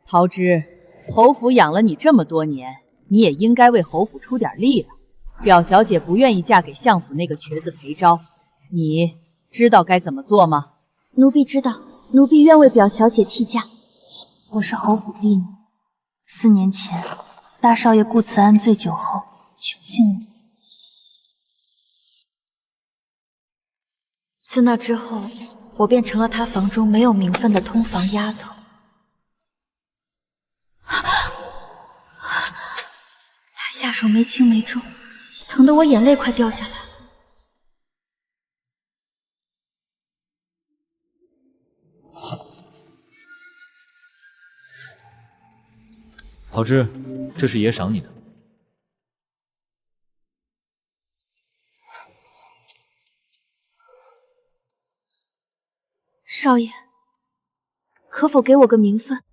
桃枝，侯府养了你这么多年，你也应该为侯府出点力了。表小姐不愿意嫁给相府那个瘸子裴昭，你知道该怎么做吗？奴婢知道，奴婢愿为表小姐替嫁。我是侯府婢女，4年前大少爷顾慈安醉酒后囚禁了我。自那之后，我便成了他房中没有名分的通房丫头。他下手没轻没重，疼得我眼泪快掉下来了。桃枝，这是爷赏你的。少爷，可否给我个名分？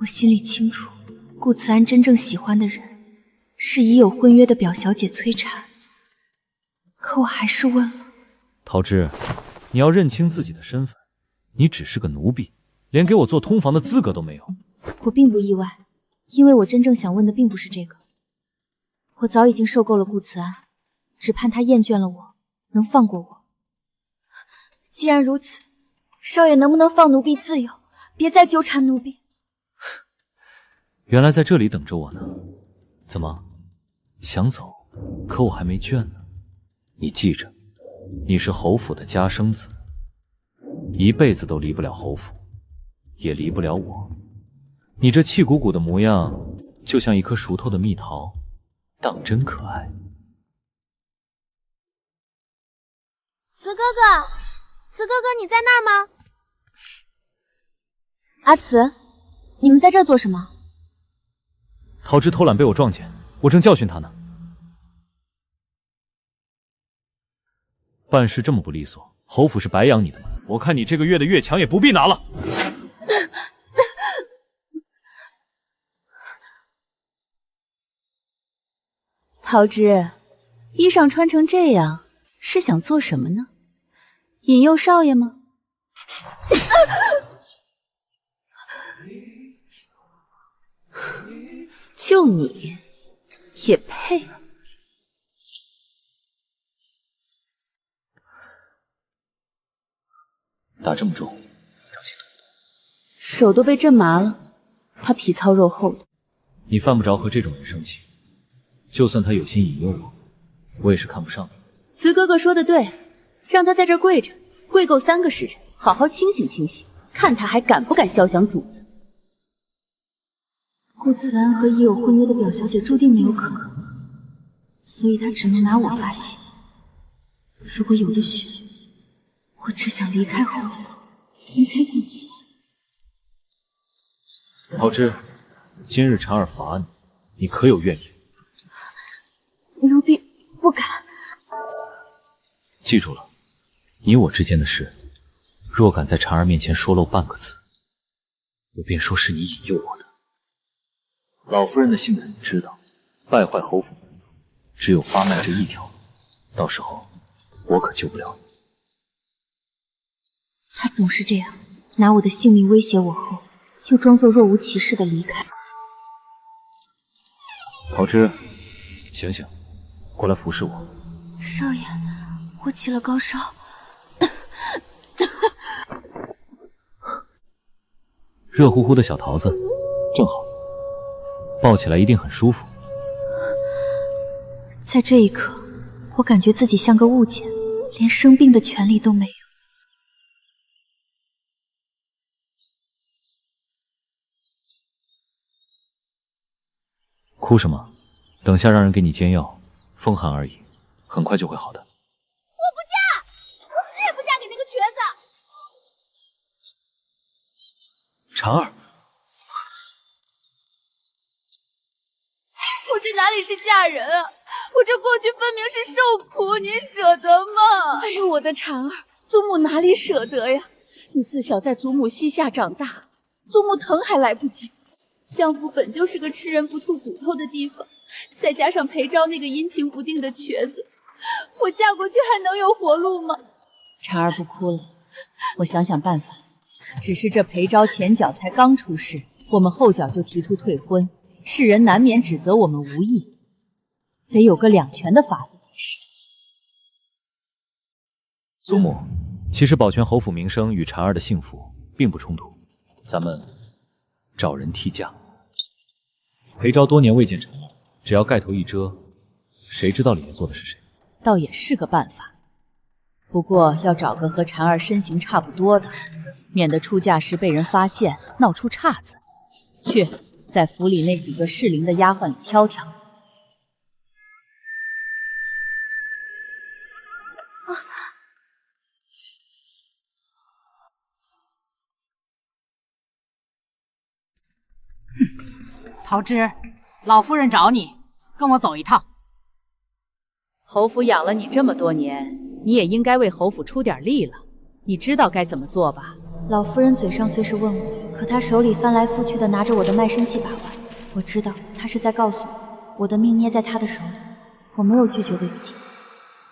我心里清楚，顾慈安真正喜欢的人是已有婚约的表小姐崔婵，可我还是问了。桃枝，你要认清自己的身份，你只是个奴婢，连给我做通房的资格都没有。我并不意外，因为我真正想问的并不是这个。我早已经受够了顾慈安，只盼他厌倦了我，能放过我。既然如此，少爷能不能放奴婢自由，别再纠缠奴婢？原来在这里等着我呢。怎么，想走？可我还没倦呢。你记着，你是侯府的家生子，一辈子都离不了侯府，也离不了我。你这气鼓鼓的模样，就像一颗熟透的蜜桃，当真可爱。慈哥哥，慈哥哥，你在那儿吗？阿慈，你们在这儿做什么？桃枝偷懒被我撞见，我正教训他呢。办事这么不利索，侯府是白养你的吗？我看你这个月的月强也不必拿了。桃枝，衣裳穿成这样，是想做什么呢？引诱少爷吗？就你也配？打这么重，掌心痛不痛？手都被震麻了。他皮糙肉厚的，你犯不着和这种人生气。就算他有心引诱我，我也是看不上你。慈哥哥说的对，让他在这儿跪着，跪够3个时辰，好好清醒清醒，看他还敢不敢肖想主子。顾慈安和已有婚约的表小姐注定没有可能，所以他只能拿我发泄。如果有的选，我只想离开侯府，离开顾慈安。桃枝，今日婵儿罚你，你可有怨言？奴婢不敢。记住了，你我之间的事，若敢在婵儿面前说漏半个字，我便说是你引诱我的。老夫人的性子你知道，败坏侯府门风，只有发卖这一条路，到时候我可救不了你。他总是这样，拿我的性命威胁我后，又装作若无其事的离开。桃枝，醒醒，过来服侍我。少爷，我起了高烧。热乎乎的小桃子，正好，抱起来一定很舒服。在这一刻，我感觉自己像个物件，连生病的权利都没有。哭什么？等下让人给你煎药，风寒而已，很快就会好的。我不嫁，我死也不嫁给那个瘸子。婵儿，我这哪里是嫁人啊？我这过去分明是受苦，你舍得吗？哎呦，我的婵儿，祖母哪里舍得呀？你自小在祖母膝下长大，祖母疼还来不及。相府本就是个吃人不吐骨头的地方，再加上裴昭那个阴晴不定的瘸子，我嫁过去还能有活路吗？婵儿不哭了，我想想办法。只是这裴昭前脚才刚出世，我们后脚就提出退婚，世人难免指责我们无义，得有个两全的法子才是。祖母，其实保全侯府名声与婵儿的幸福并不冲突，咱们找人替嫁。裴昭多年未见婵儿，只要盖头一遮，谁知道里面坐的是谁？倒也是个办法，不过要找个和婵儿身形差不多的，免得出嫁时被人发现闹出岔子。去，在府里那几个适龄的丫鬟里挑挑。桃枝，老夫人找你，跟我走一趟。侯府养了你这么多年，你也应该为侯府出点力了。你知道该怎么做吧？老夫人嘴上虽是问我，可她手里翻来覆去的拿着我的卖身契把玩。我知道她是在告诉我的命捏在她的手里，我没有拒绝的余地。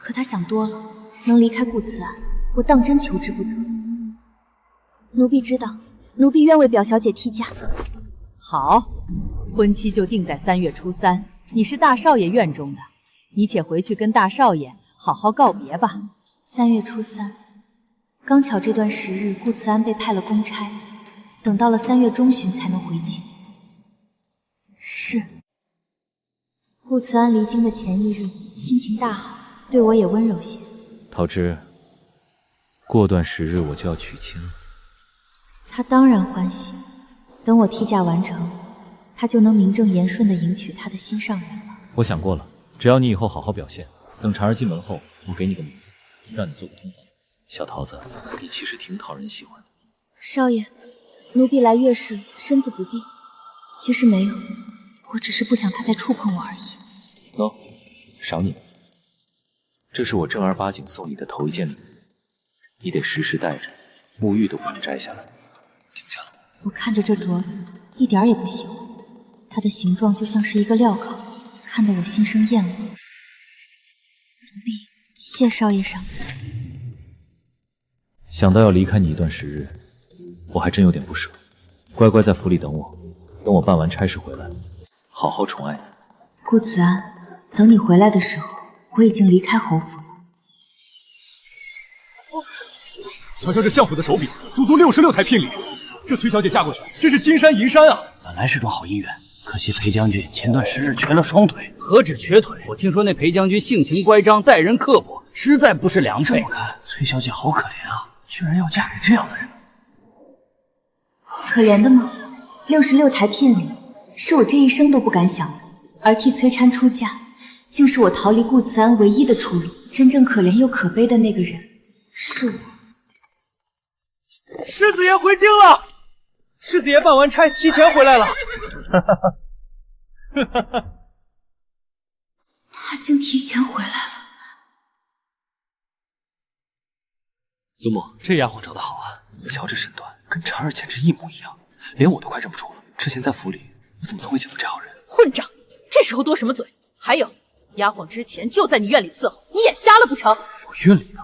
可她想多了，能离开顾慈安，我当真求之不得。奴婢知道，奴婢愿为表小姐替嫁。好，婚期就定在3月初3。你是大少爷院中的，你且回去跟大少爷好好告别吧。3月初3，刚巧这段时日顾慈安被派了公差，等到了3月中旬才能回京。是。顾慈安离京的前一日，心情大好，对我也温柔些。桃枝，过段时日我就要娶亲了。他当然欢喜，等我替嫁完成，他就能名正言顺地迎娶他的心上人了。我想过了，只要你以后好好表现，等婵儿进门后，我给你个名分，让你做个通房。小桃子，你其实挺讨人喜欢的。少爷，奴婢来月事，身子不便。其实没有，我只是不想他再触碰我而已。喏，赏你的，这是我正儿八经送你的头一件礼物，你得时时带着，沐浴都不能摘下来。听见了吗？我看着这镯子，一点也不喜欢，它的形状就像是一个镣铐，看得我心生厌恶。奴婢谢少爷赏赐。想到要离开你一段时日，我还真有点不舍。乖乖在府里等我，等我办完差事回来，好好宠爱你。顾慈安，等你回来的时候，我已经离开侯府了。瞧瞧这相府的手笔，足足66台聘礼。这崔小姐嫁过去，真是金山银山啊！本来是桩好姻缘，可惜裴将军前段时日瘸了双腿。何止瘸腿，我听说那裴将军性情乖张，待人刻薄，实在不是良配。这么看，崔小姐好可怜啊，居然要嫁给这样的人。可怜的吗？66台聘礼，是我这一生都不敢想的。而替崔婵出嫁，竟是我逃离顾慈安唯一的出路。真正可怜又可悲的那个人，是我。世子爷回京了，世子爷办完差提前回来了。他竟提前回来了。祖母，这丫鬟找得好啊，瞧这身段，跟婵儿简直一模一样，连我都快认不出了。之前在府里，我怎么从未见过这好人？混账！这时候多什么嘴？还有，丫鬟之前就在你院里伺候，你眼瞎了不成？我院里呢？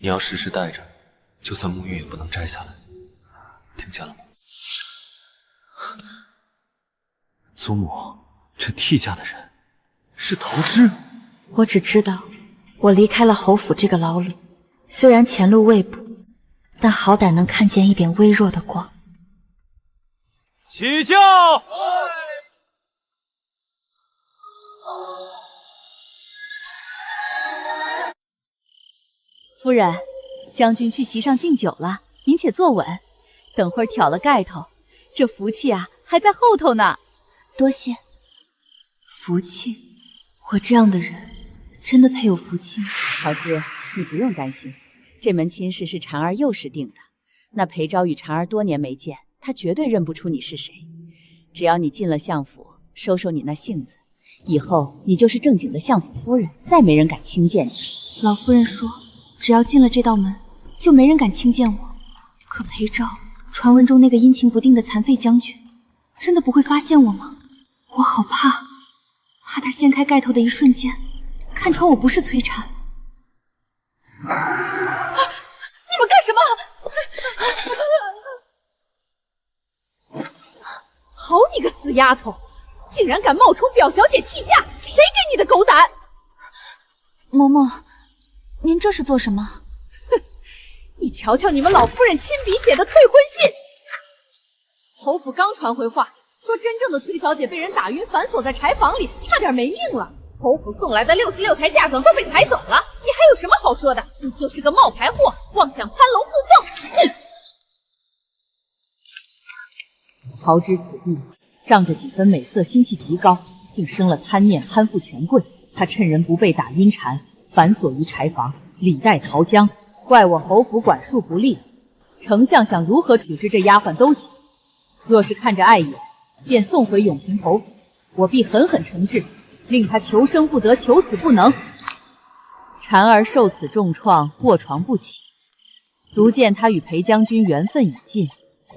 你要时时带着，就算沐浴也不能摘下来，听见了吗？祖母，这替嫁的人是桃枝。我只知道，我离开了侯府这个牢里，虽然前路未卜，但好歹能看见一点微弱的光。起轿！夫人，将军去席上敬酒了，您且坐稳，等会儿挑了盖头，这福气啊还在后头呢。多谢。福气？我这样的人，真的配有福气吗？桃枝，你不用担心，这门亲事是婵儿幼时定的。那裴昭与婵儿多年没见，他绝对认不出你是谁。只要你进了相府，收收你那性子，以后你就是正经的相府夫人，再没人敢轻贱你。老夫人说，只要进了这道门，就没人敢轻贱我。可裴昭，传闻中那个阴晴不定的残废将军，真的不会发现我吗？我好怕。他掀开盖头的一瞬间，看穿我不是崔禅。你们干什么？好你个死丫头，竟然敢冒充表小姐替价，谁给你的狗胆？嬷嬷，您这是做什么？哼，你瞧瞧你们老夫人亲笔写的退婚信。侯府刚传回话，说真正的崔小姐被人打晕，反锁在柴房里，差点没命了。侯府送来的66台嫁妆都被抬走了，你还有什么好说的？你就是个冒牌货，妄想攀龙附凤。桃枝此地仗着几分美色，心气极高，竟生了贪念，攀附权贵。他趁人不备打晕禅，反锁于柴房，李代桃僵。怪我侯府管束不力，丞相想如何处置这丫鬟都行。若是看着碍眼，便送回永平侯府，我必狠狠惩治，令他求生不得，求死不能。禅儿受此重创，卧床不起，足见他与裴将军缘分已尽，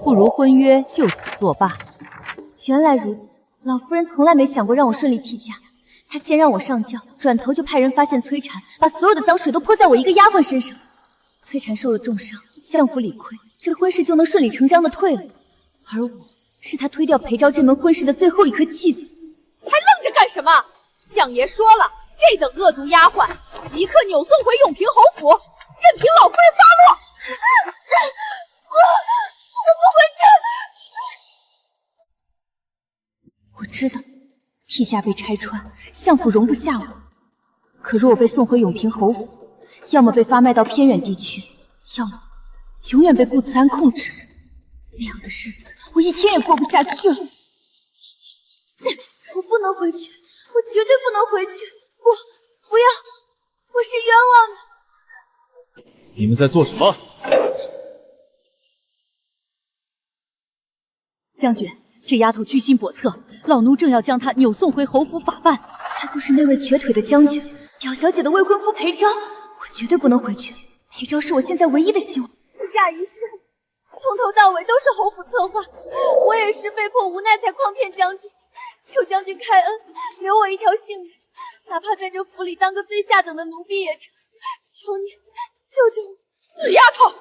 不如婚约就此作罢。原来如此，老夫人从来没想过让我顺利替嫁。她先让我上轿，转头就派人发现崔禅，把所有的脏水都泼在我一个丫鬟身上。崔禅受了重伤，相府理亏，这婚事就能顺理成章的退了。而我是他推掉裴昭这门婚事的最后一颗弃子。还愣着干什么？相爷说了，这等恶毒丫鬟即刻扭送回永平侯府，任凭老夫人发落。我不回去。我知道替嫁被拆穿，相府容不下我。可若我被送回永平侯府，要么被发卖到偏远地区，要么永远被顾慈安控制。那样的日子，我一天也过不下去了。我不能回去，我绝对不能回去！不要，我是冤枉的。你们在做什么？将军，这丫头居心叵测，老奴正要将她扭送回侯府法办。他就是那位瘸腿的将军，表小姐的未婚夫裴昭，我绝对不能回去。裴昭是我现在唯一的希望。辞嫁一事从头到尾都是侯府策划，我也是被迫无奈才诓骗将军。求将军开恩，留我一条性命，哪怕在这府里当个最下等的奴婢也成。求你救救我！死丫头，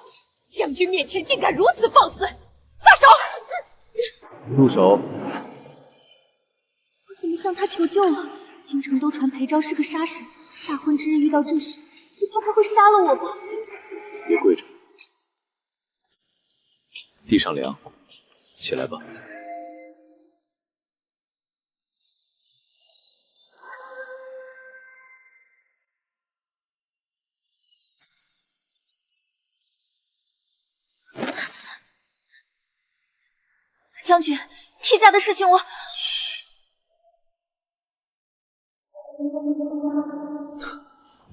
将军面前竟敢如此放肆，撒手！住手！我怎么向他求救了？京城都传裴昭是个杀神，大婚之日遇到这事，只怕他会杀了我吧。别跪着，地上凉，起来吧。将军，替嫁的事情我……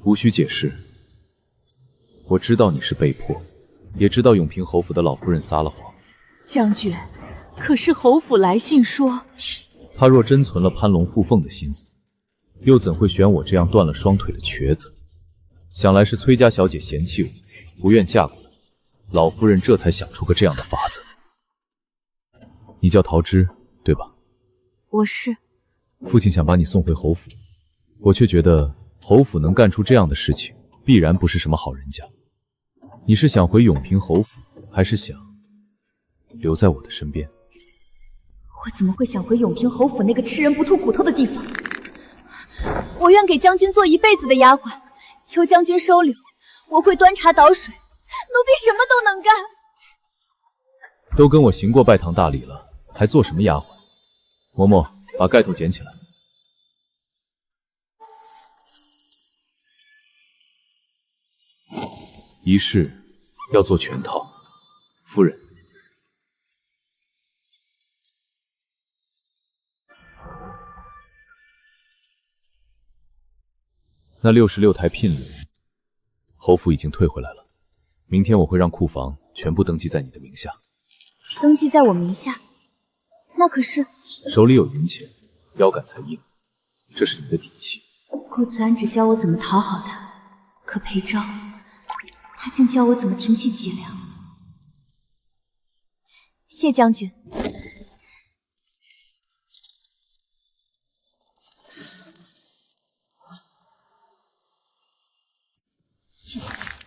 无需解释，我知道你是被迫，也知道永平侯府的老夫人撒了谎。将军，可是侯府来信说，他若真存了攀龙附凤的心思，又怎会选我这样断了双腿的瘸子？想来是崔家小姐嫌弃我，不愿嫁过来，老夫人这才想出个这样的法子。你叫桃枝，对吧？我是。父亲想把你送回侯府，我却觉得侯府能干出这样的事情，必然不是什么好人家。你是想回永平侯府，还是想留在我的身边？我怎么会想回永平侯府那个吃人不吐骨头的地方？我愿给将军做一辈子的丫鬟，求将军收留。我会端茶倒水，奴婢什么都能干。都跟我行过拜堂大礼了，还做什么丫鬟？嬷嬷，把盖头捡起来。仪式要做全套，夫人。那66台聘礼，侯府已经退回来了。明天我会让库房全部登记在你的名下。登记在我名下，那可是手里有银钱，腰杆才硬，这是你的底气。顾慈安只教我怎么讨好他，可裴昭，他竟教我怎么挺起脊梁。谢将军。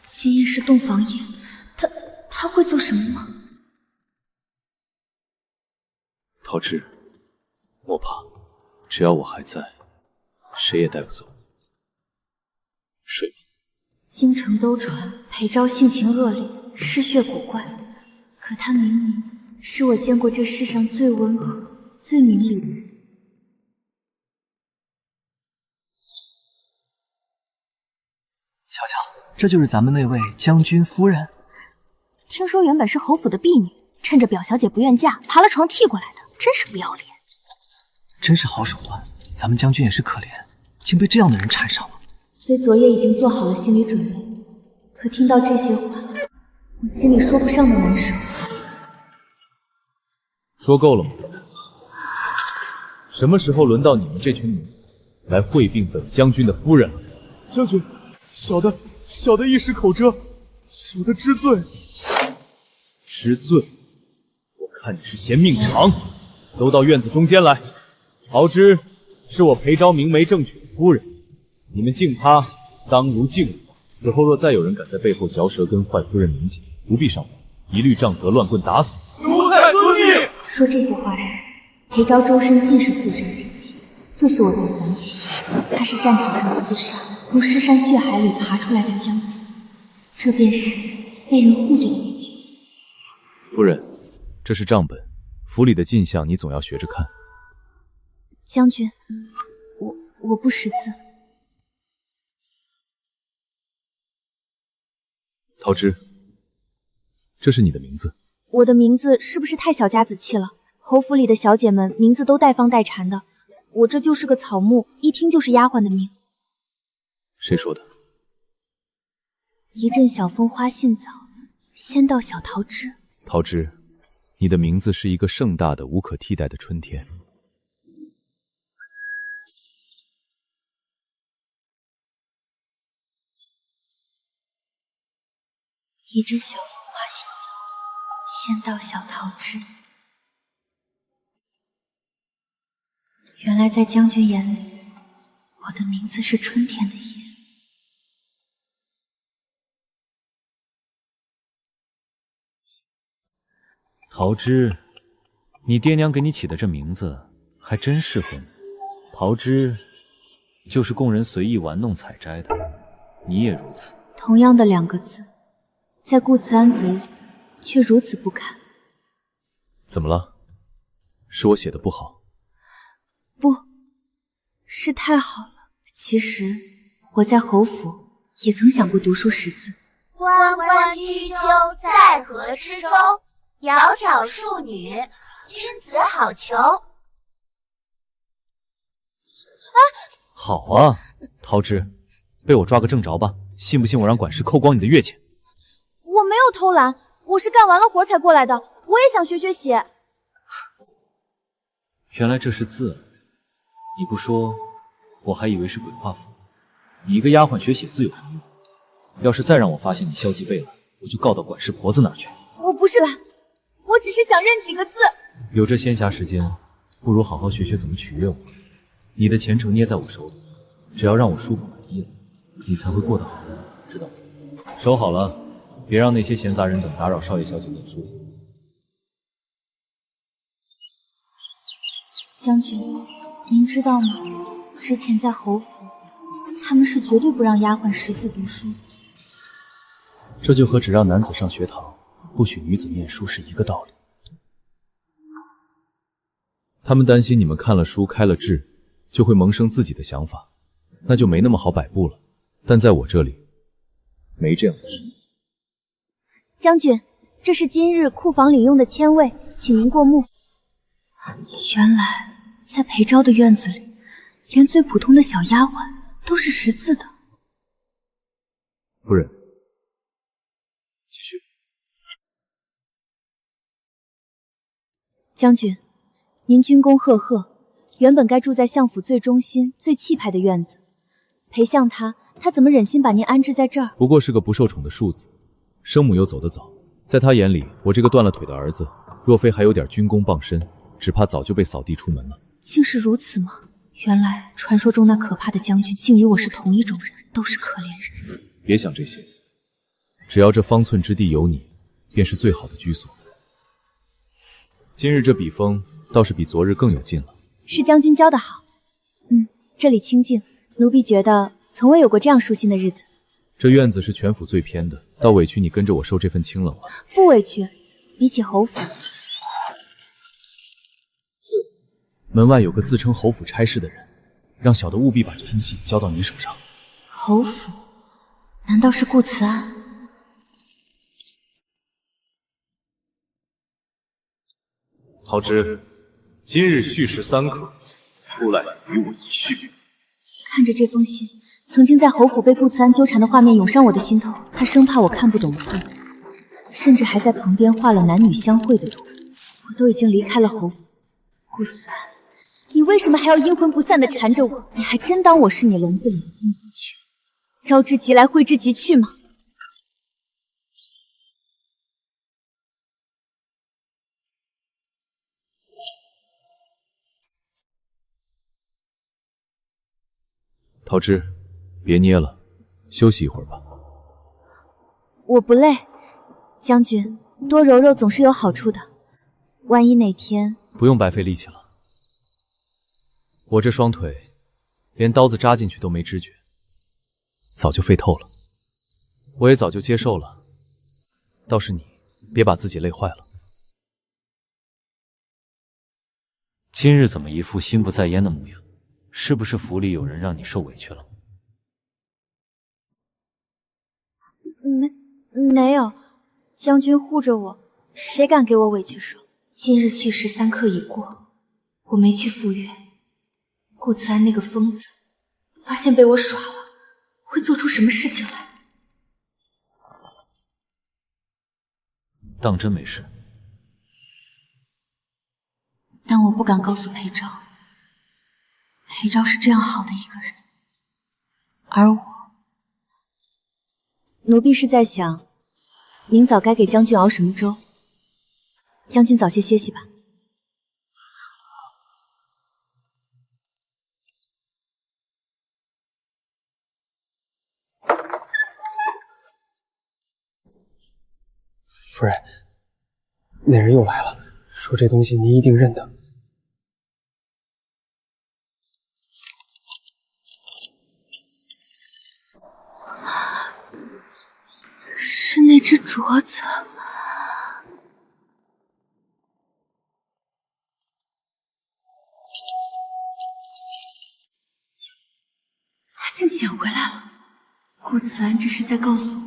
今夜是洞房夜，他会做什么吗？桃枝，莫怕，只要我还在，谁也带不走。睡吧。京城都传裴昭性情恶劣，嗜血古怪，可他明明是我见过这世上最温和、最明理的人。瞧瞧，这就是咱们那位将军夫人。听说原本是侯府的婢女，趁着表小姐不愿嫁，爬了床替过来的，真是不要脸。真是好手段，咱们将军也是可怜，竟被这样的人缠上了。虽昨夜已经做好了心理准备，可听到这些话，我心里说不上的难受。说够了吗？什么时候轮到你们这群女子来会并本将军的夫人了？将军，小的一时口舌，小的知罪。知罪？我看你是嫌命长，都到院子中间来。桃枝是我裴昭明媒正娶的夫人，你们敬她当如敬我。此后若再有人敢在背后嚼舌根坏夫人名节，不必上报，一律杖责乱棍打死。奴才遵命。说这些话时，裴昭周身尽是肃杀之气，这时我才想起，他是战场上厮杀，从尸山血海里爬出来的将军，这便是被人护着的那句。夫人，这是账本，府里的进项你总要学着看。将军，我不识字。桃枝，这是你的名字。我的名字是不是太小家子气了？侯府里的小姐们名字都带方带缠的，我这就是个草木，一听就是丫鬟的命。谁说的？一阵小风花信早，仙道小桃枝。桃枝，你的名字是一个盛大的、无可替代的春天。一阵小风花信早，仙道小桃枝。原来在将军眼里，我的名字是春天的意思。桃枝，你爹娘给你起的这名字还真适合你。桃枝就是供人随意玩弄采摘的，你也如此。同样的两个字，在顾慈安嘴里却如此不堪。怎么了？是我写的不好？不，是太好了。其实我在侯府也曾想过读书识字。关关雎鸠，在河之洲。窈窕淑女，君子好逑。好啊，桃枝，被我抓个正着吧！信不信我让管事扣光你的月钱？我没有偷懒，我是干完了活才过来的。我也想学学写。原来这是字，你不说，我还以为是鬼画符。你一个丫鬟学写字有什么用？要是再让我发现你消极背懒，我就告到管事婆子那儿去。我不是，我只是想认几个字。有这闲暇时间，不如好好学学怎么取悦我。你的前程捏在我手里，只要让我舒服满意了，你才会过得好，知道吗？收好了，别让那些闲杂人等打扰少爷小姐念书。将军，您知道吗？之前在侯府，他们是绝对不让丫鬟识字读书的。这就和只让男子上学堂，不许女子念书是一个道理。他们担心你们看了书开了智，就会萌生自己的想法，那就没那么好摆布了。但在我这里，没这样的事。将军，这是今日库房领用的签位，请您过目。原来在裴昭的院子里，连最普通的小丫鬟都是识字的。夫人，继续。将军，您军功赫赫，原本该住在相府最中心、最气派的院子。裴相他怎么忍心把您安置在这儿？不过是个不受宠的庶子，生母又走得早，在他眼里，我这个断了腿的儿子，若非还有点军功傍身，只怕早就被扫地出门了。竟是如此吗？原来传说中那可怕的将军，竟与我是同一种人，都是可怜人。别想这些，只要这方寸之地有你，便是最好的居所。今日这笔锋倒是比昨日更有劲了。是将军教的好。这里清静，奴婢觉得从未有过这样舒心的日子。这院子是全府最偏的，倒委屈你跟着我受这份清冷了。不委屈，比起侯府，门外有个自称侯府差事的人，让小的务必把这封信交到你手上。侯府？难道是顾慈安？桃枝，今日戌时3刻，出来与我一叙。看着这封信，曾经在侯府被顾慈安纠缠的画面涌上我的心头。他生怕我看不懂字，甚至还在旁边画了男女相会的图。我都已经离开了侯府，顾慈安，你为什么还要阴魂不散地缠着我？你还真当我是你笼子里的金丝雀，招之即来，挥之即去吗？桃枝，别捏了，休息一会儿吧。我不累，将军，多揉揉总是有好处的。万一哪天……不用白费力气了，我这双腿连刀子扎进去都没知觉，早就废透了。我也早就接受了，倒是你，别把自己累坏了。今日怎么一副心不在焉的模样？是不是府里有人让你受委屈了？没有，将军护着我，谁敢给我委屈受？今日戌时3刻已过，我没去赴约。顾慈安那个疯子，发现被我耍了，会做出什么事情来？当真没事？但我不敢告诉裴昭。裴昭是这样好的一个人，而我，奴婢是在想，明早该给将军熬什么粥。将军早些歇息吧。夫人，那人又来了，说这东西您一定认得。是那只镯子。他竟捡回来了。顾慈安这是在告诉我，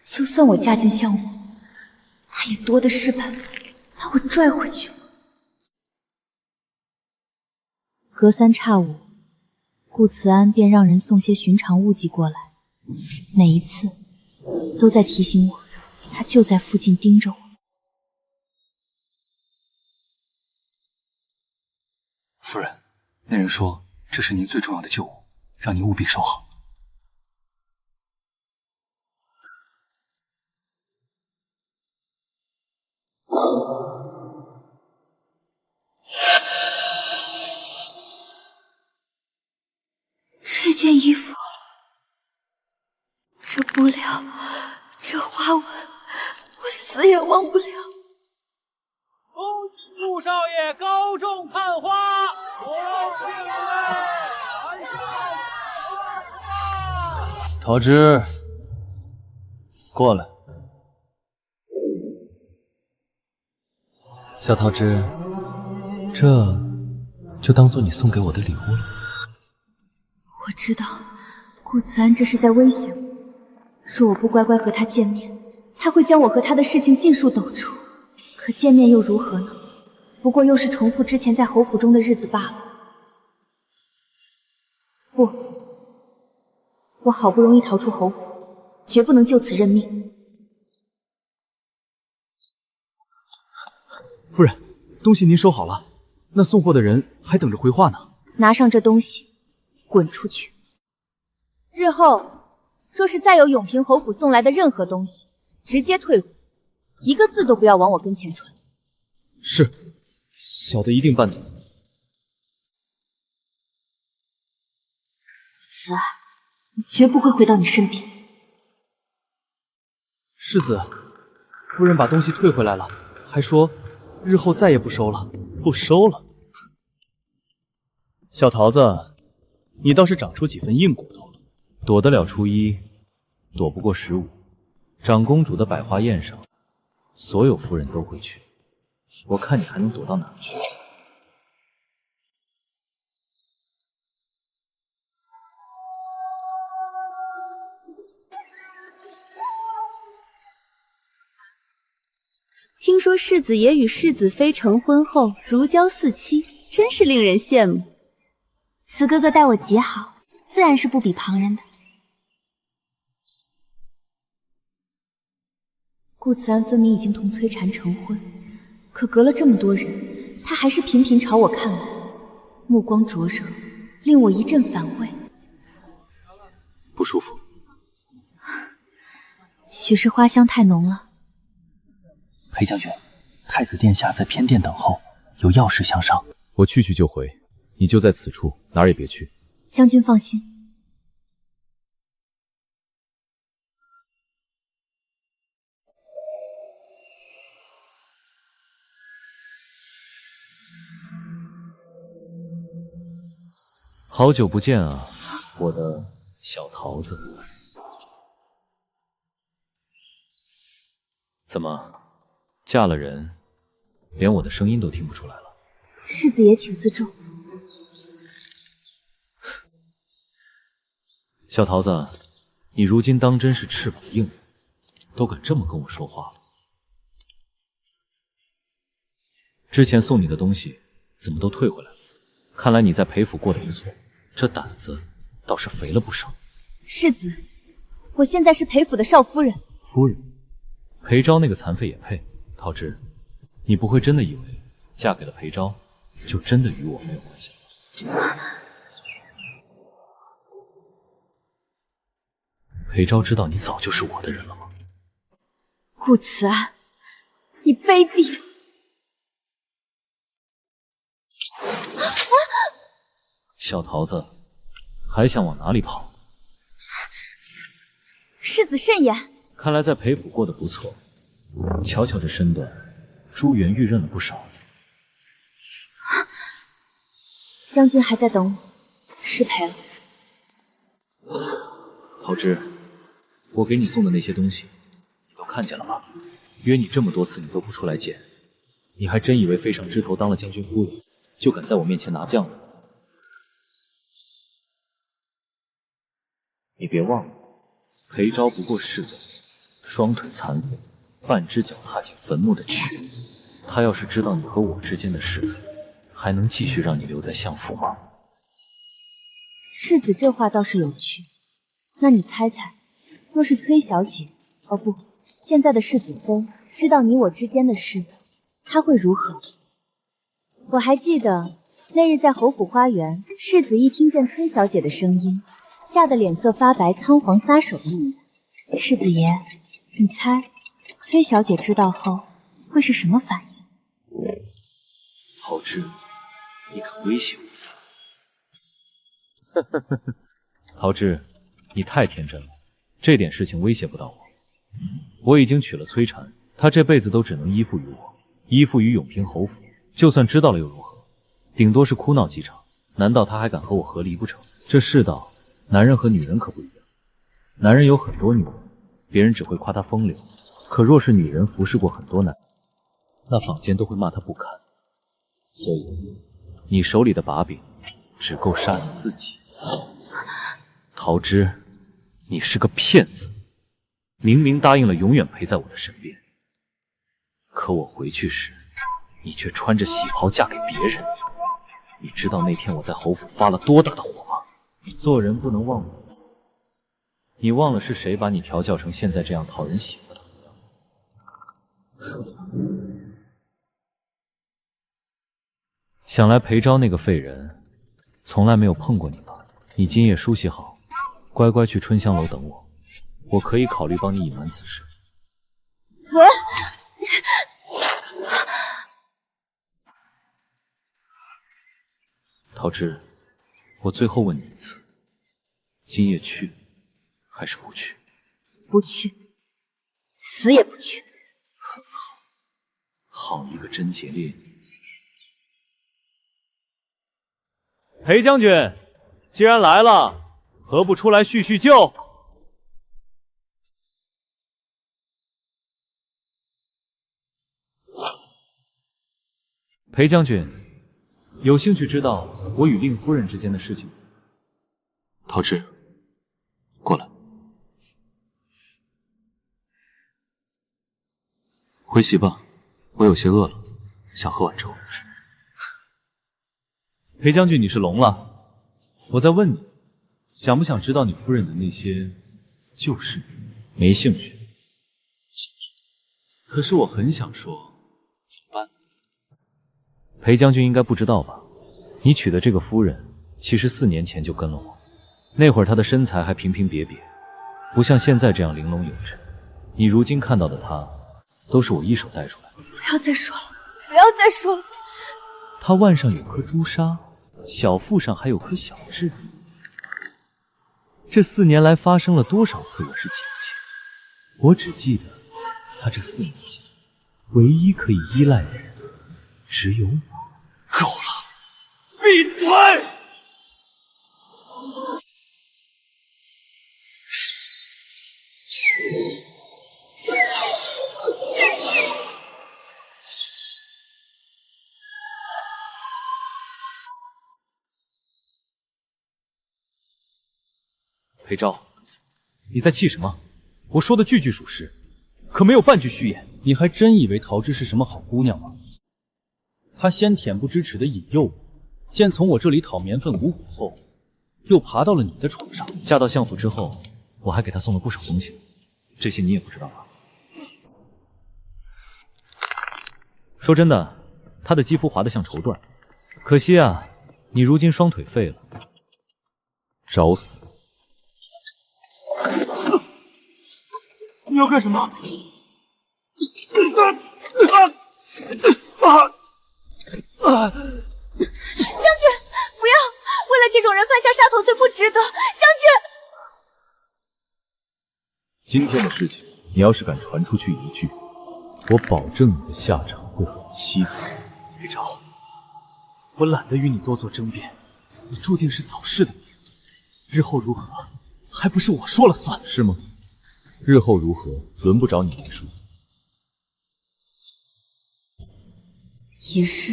就算我嫁进相府，他也多的是办法把我拽回去。隔三差五，顾慈安便让人送些寻常物迹过来，每一次都在提醒我，他就在附近盯着我。夫人，那人说这是您最重要的旧物，让您务必收好。这件衣服，这布料，这花纹，我死也忘不了。恭喜顾少爷高中探花！桃枝，过来。小桃枝，这就当做你送给我的礼物了。我知道，顾慈安这是在威胁我，若我不乖乖和他见面，他会将我和他的事情尽数抖出。可见面又如何呢？不过又是重复之前在侯府中的日子罢了。不，我好不容易逃出侯府，绝不能就此认命。夫人，东西您收好了，那送货的人还等着回话呢。拿上这东西，滚出去！日后若是再有永平侯府送来的任何东西，直接退回，一个字都不要往我跟前传。是，小的一定办到。慈安，我绝不会回到你身边。世子，夫人把东西退回来了，还说日后再也不收了。不收了？小桃子，你倒是长出几分硬骨头了。躲得了初一，躲不过15。长公主的百花宴上，所有夫人都会去，我看你还能躲到哪儿去？听说世子爷与世子妃成婚后如胶似漆，真是令人羡慕。慈哥哥待我极好，自然是不比旁人的。顾慈安分明已经同崔禅成婚，可隔了这么多人，他还是频频朝我看来，目光灼热，令我一阵反胃。不舒服？许是花香太浓了。裴将军，太子殿下在偏殿等候，有要事相商。我去就回，你就在此处，哪儿也别去。将军放心。好久不见啊，我的小桃子。怎么，嫁了人，连我的声音都听不出来了？世子爷请自重。小桃子，你如今当真是翅膀硬了，都敢这么跟我说话了。之前送你的东西怎么都退回来了？看来你在裴府过得不错，这胆子倒是肥了不少。世子，我现在是裴府的少夫人。夫人，裴昭那个残废也配？桃枝，你不会真的以为嫁给了裴昭，就真的与我没有关系了？裴昭知道你早就是我的人了吗？顾慈安，你卑鄙！小桃子，还想往哪里跑？世子慎言。看来在裴府过得不错，瞧瞧这身段，珠圆玉润了不少。将军还在等我，失陪了。桃枝，我给你送的那些东西，你都看见了吗？约你这么多次，你都不出来见，你还真以为飞上枝头当了将军夫人，就敢在我面前拿酱了？你别忘了，裴昭不过是个双腿残废、半只脚踏进坟墓的瘸子。他要是知道你和我之间的事，还能继续让你留在相府吗？世子这话倒是有趣。那你猜猜，若是崔小姐，哦不，现在的世子妃知道你我之间的事，她会如何？我还记得那日在侯府花园，世子一听见崔小姐的声音，吓得脸色发白，仓皇撒手的你。世子爷，你猜崔小姐知道后会是什么反应？桃枝，你敢威胁我？桃枝，你太天真了，这点事情威胁不到我。我已经娶了崔禅，他这辈子都只能依附于我，依附于永平侯府。就算知道了又如何？顶多是哭闹几场，难道他还敢和我和离不成？这世道，男人和女人可不一样。男人有很多女人，别人只会夸他风流；可若是女人服侍过很多男人，那坊间都会骂他不堪。所以，你手里的把柄只够杀你自己。桃枝，你是个骗子！明明答应了永远陪在我的身边，可我回去时，你却穿着喜袍嫁给别人。你知道那天我在侯府发了多大的火吗？做人不能忘我。你忘了是谁把你调教成现在这样讨人喜欢的模样？想来裴昭那个废人，从来没有碰过你吧？你今夜梳洗好，乖乖去春香楼等我，我可以考虑帮你隐瞒此事。桃枝，我最后问你一次，今夜去还是不去？不去，死也不去。好一个贞洁烈女！裴将军，既然来了，何不出来叙叙旧？裴将军，有兴趣知道我与令夫人之间的事情？桃枝，过来，回席吧，我有些饿了，想喝碗粥。裴将军，你是聋了？我在问你，想不想知道你夫人的那些旧事？没兴趣。可是我很想说，怎么办呢？裴将军应该不知道吧？你娶的这个夫人，其实4年前就跟了我。那会儿她的身材还平平瘪瘪，不像现在这样玲珑有致。你如今看到的她，都是我一手带出来的。不要再说了，不要再说了。她腕上有颗朱砂，小腹上还有颗小痣。这4年来发生了多少次我是姐姐？我只记得，她这4年间，唯一可以依赖的人，只有我。够了，闭嘴！裴昭，你在气什么？我说的句句属实，可没有半句虚言。你还真以为桃枝是什么好姑娘吗？她先恬不知耻地引诱我，见从我这里讨棉分五谷后，又爬到了你的床上。嫁到相府之后，我还给她送了不少东西，这些你也不知道吧？说真的，她的肌肤滑得像绸缎，可惜啊，你如今双腿废了，找死！你要干什么？将军，不要！为了这种人犯下杀头罪不值得。将军，今天的事情，你要是敢传出去一句，我保证你的下场会很凄惨。裴昭，我懒得与你多做争辩，你注定是早逝的命。日后如何，还不是我说了算？是吗？日后如何，轮不着你来说。也是，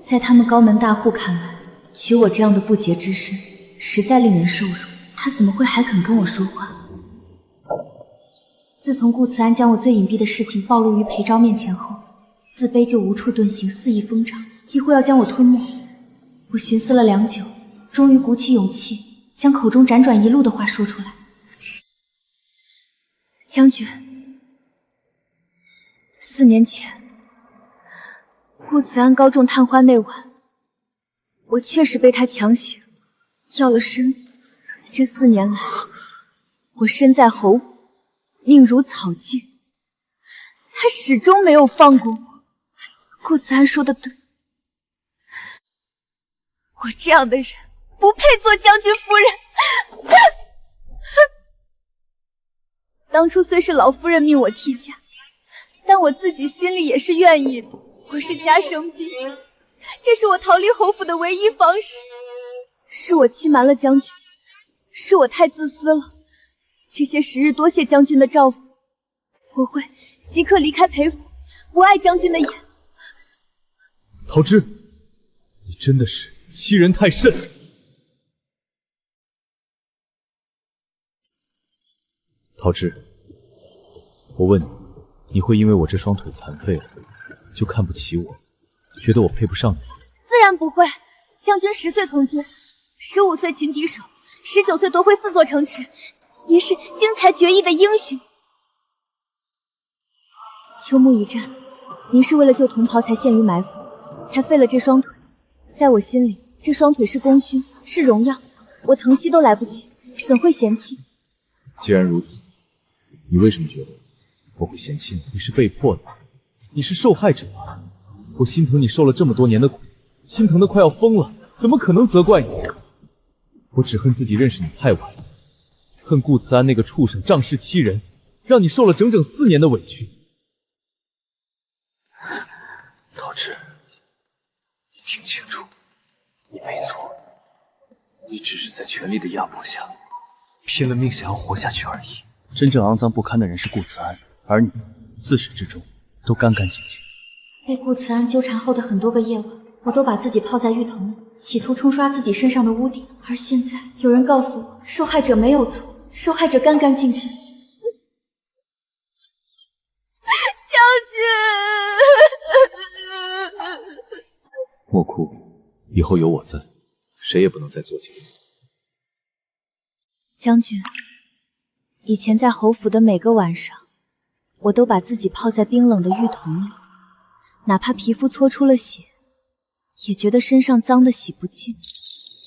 在他们高门大户看来，娶我这样的不洁之身，实在令人受辱。他怎么会还肯跟我说话？自从顾慈安将我最隐蔽的事情暴露于裴昭面前后，自卑就无处遁形，肆意疯长，几乎要将我吞没。我寻思了良久，终于鼓起勇气，将口中辗转一路的话说出来。将军，4年前，顾慈安高中探花那晚，我确实被他强行要了身子。这4年来，我身在侯府，命如草芥，他始终没有放过我。顾慈安说的对，我这样的人不配做将军夫人。当初虽是老夫人命我替嫁，但我自己心里也是愿意的。我是家生婢，这是我逃离侯府的唯一方式。是我欺瞒了将军，是我太自私了。这些时日多谢将军的照拂，我会即刻离开裴府，不碍将军的眼。桃枝，你真的是欺人太甚！桃枝，我问你，你会因为我这双腿残废了，就看不起我，觉得我配不上你吗？自然不会。将军10岁从军，15岁擒敌手，19岁夺回4座城池，您是经才绝艺的英雄。秋木一战，您是为了救同袍才陷于埋伏，才废了这双腿。在我心里，这双腿是功勋，是荣耀，我疼惜都来不及，怎会嫌弃？既然如此，你为什么觉得我会嫌弃你？你是被迫的，你是受害者啊！我心疼你受了这么多年的苦，心疼的快要疯了，怎么可能责怪你？我只恨自己认识你太晚，恨顾慈安那个畜生仗势欺人，让你受了整整4年的委屈。桃枝，你听清楚，你没错，你只是在权力的压迫下，拼了命想要活下去而已。真正肮脏不堪的人是顾慈安，而你自始至终都干干净净。被顾慈安纠缠后的很多个夜晚，我都把自己泡在浴桶里，企图冲刷自己身上的污点。而现在，有人告诉我，受害者没有错，受害者干干净净。将军，莫哭，以后有我在，谁也不能再作践。将军，以前在侯府的每个晚上，我都把自己泡在冰冷的浴桶里，哪怕皮肤搓出了血，也觉得身上脏得洗不净。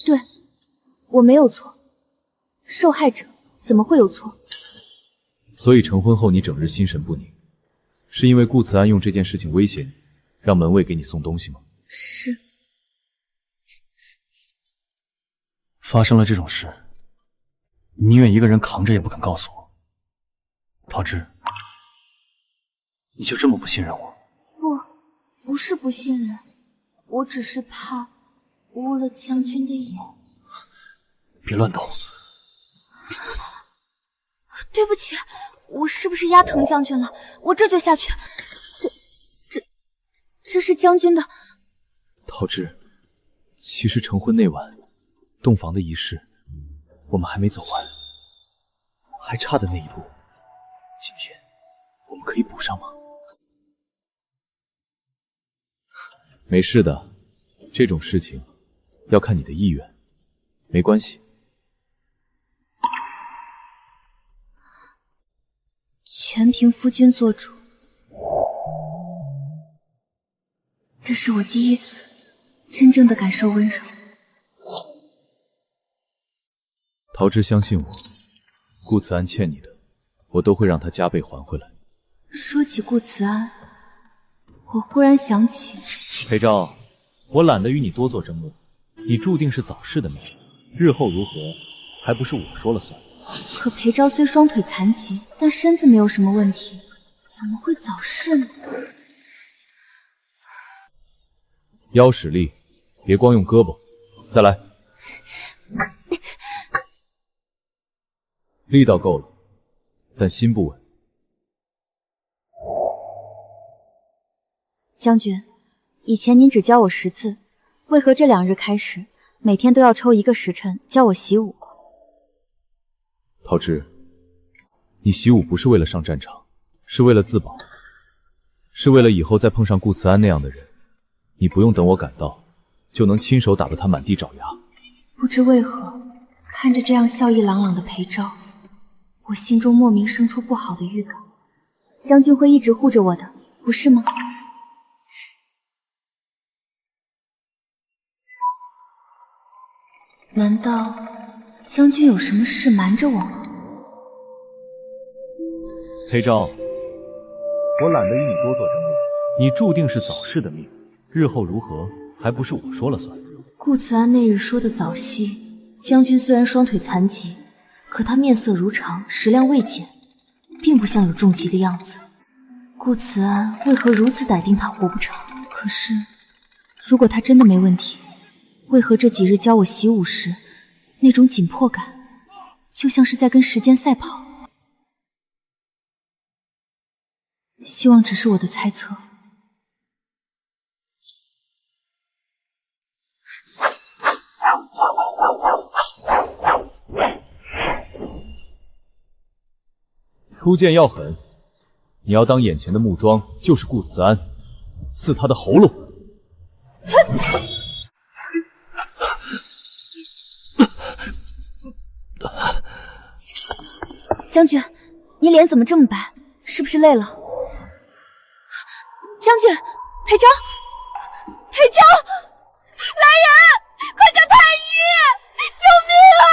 对，我没有错，受害者怎么会有错？所以成婚后你整日心神不宁，是因为顾慈安用这件事情威胁你，让门卫给你送东西吗？是。发生了这种事，你宁愿一个人扛着也不肯告诉我。桃枝，你就这么不信任我？不是不信任，我只是怕污了将军的眼。别乱动！对不起，我是不是压疼将军了？我这就下去。这是将军的。桃枝，其实成婚那晚，洞房的仪式，我们还没走完，还差的那一步，今天我们可以补上吗？没事的，这种事情要看你的意愿，没关系。全凭夫君做主。这是我第一次真正的感受温柔。桃枝，相信我，顾慈安欠你的，我都会让他加倍还回来。说起顾慈安，我忽然想起，裴昭，我懒得与你多做争论，你注定是早逝的命，日后如何，还不是我说了算。可裴昭虽双腿残疾，但身子没有什么问题，怎么会早逝呢？腰使力，别光用胳膊，再来。力道够了，但心不稳。将军，以前您只教我识字，为何这2日开始，每天都要抽1个时辰教我习武？桃枝，你习武不是为了上战场，是为了自保，是为了以后再碰上顾慈安那样的人，你不用等我赶到，就能亲手打得他满地找牙。不知为何，看着这样笑意朗朗的裴昭，我心中莫名生出不好的预感。将军会一直护着我的，不是吗？难道将军有什么事瞒着我吗？裴昭，我懒得与你多做争论，你注定是早逝的命，日后如何，还不是我说了算。顾慈安那日说的早夕，将军虽然双腿残疾，可他面色如常，食量未减，并不像有重疾的样子。顾慈安为何如此笃定他活不长？可是，如果他真的没问题，为何这几日教我习武时，那种紧迫感，就像是在跟时间赛跑？希望只是我的猜测。出剑要狠，你要当眼前的木桩就是顾慈安，刺他的喉咙。将军，你脸怎么这么白？是不是累了？将军，裴昭，裴昭，来人，快叫太医！救命啊！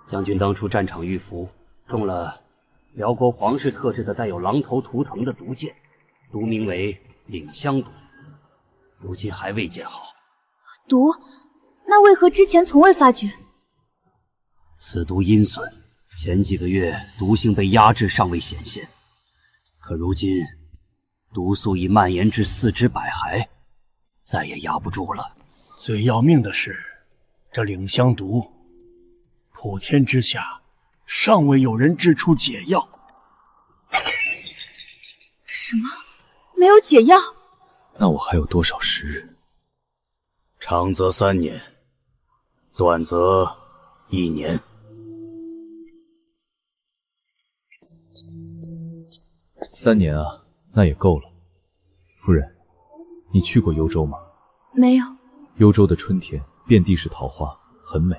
将军当初战场遇伏，中了辽国皇室特制的带有狼头图腾的毒箭，毒名为岭香毒，如今还未见好。毒？那为何之前从未发觉？此毒阴损，前几个月毒性被压制，尚未显现，可如今毒素已蔓延至四肢百骸，再也压不住了。最要命的是，这岭香毒，普天之下尚未有人制出解药。什么？没有解药？那我还有多少时日？长则3年，短则1年。3年啊，那也够了。夫人，你去过幽州吗？没有。幽州的春天遍地是桃花，很美。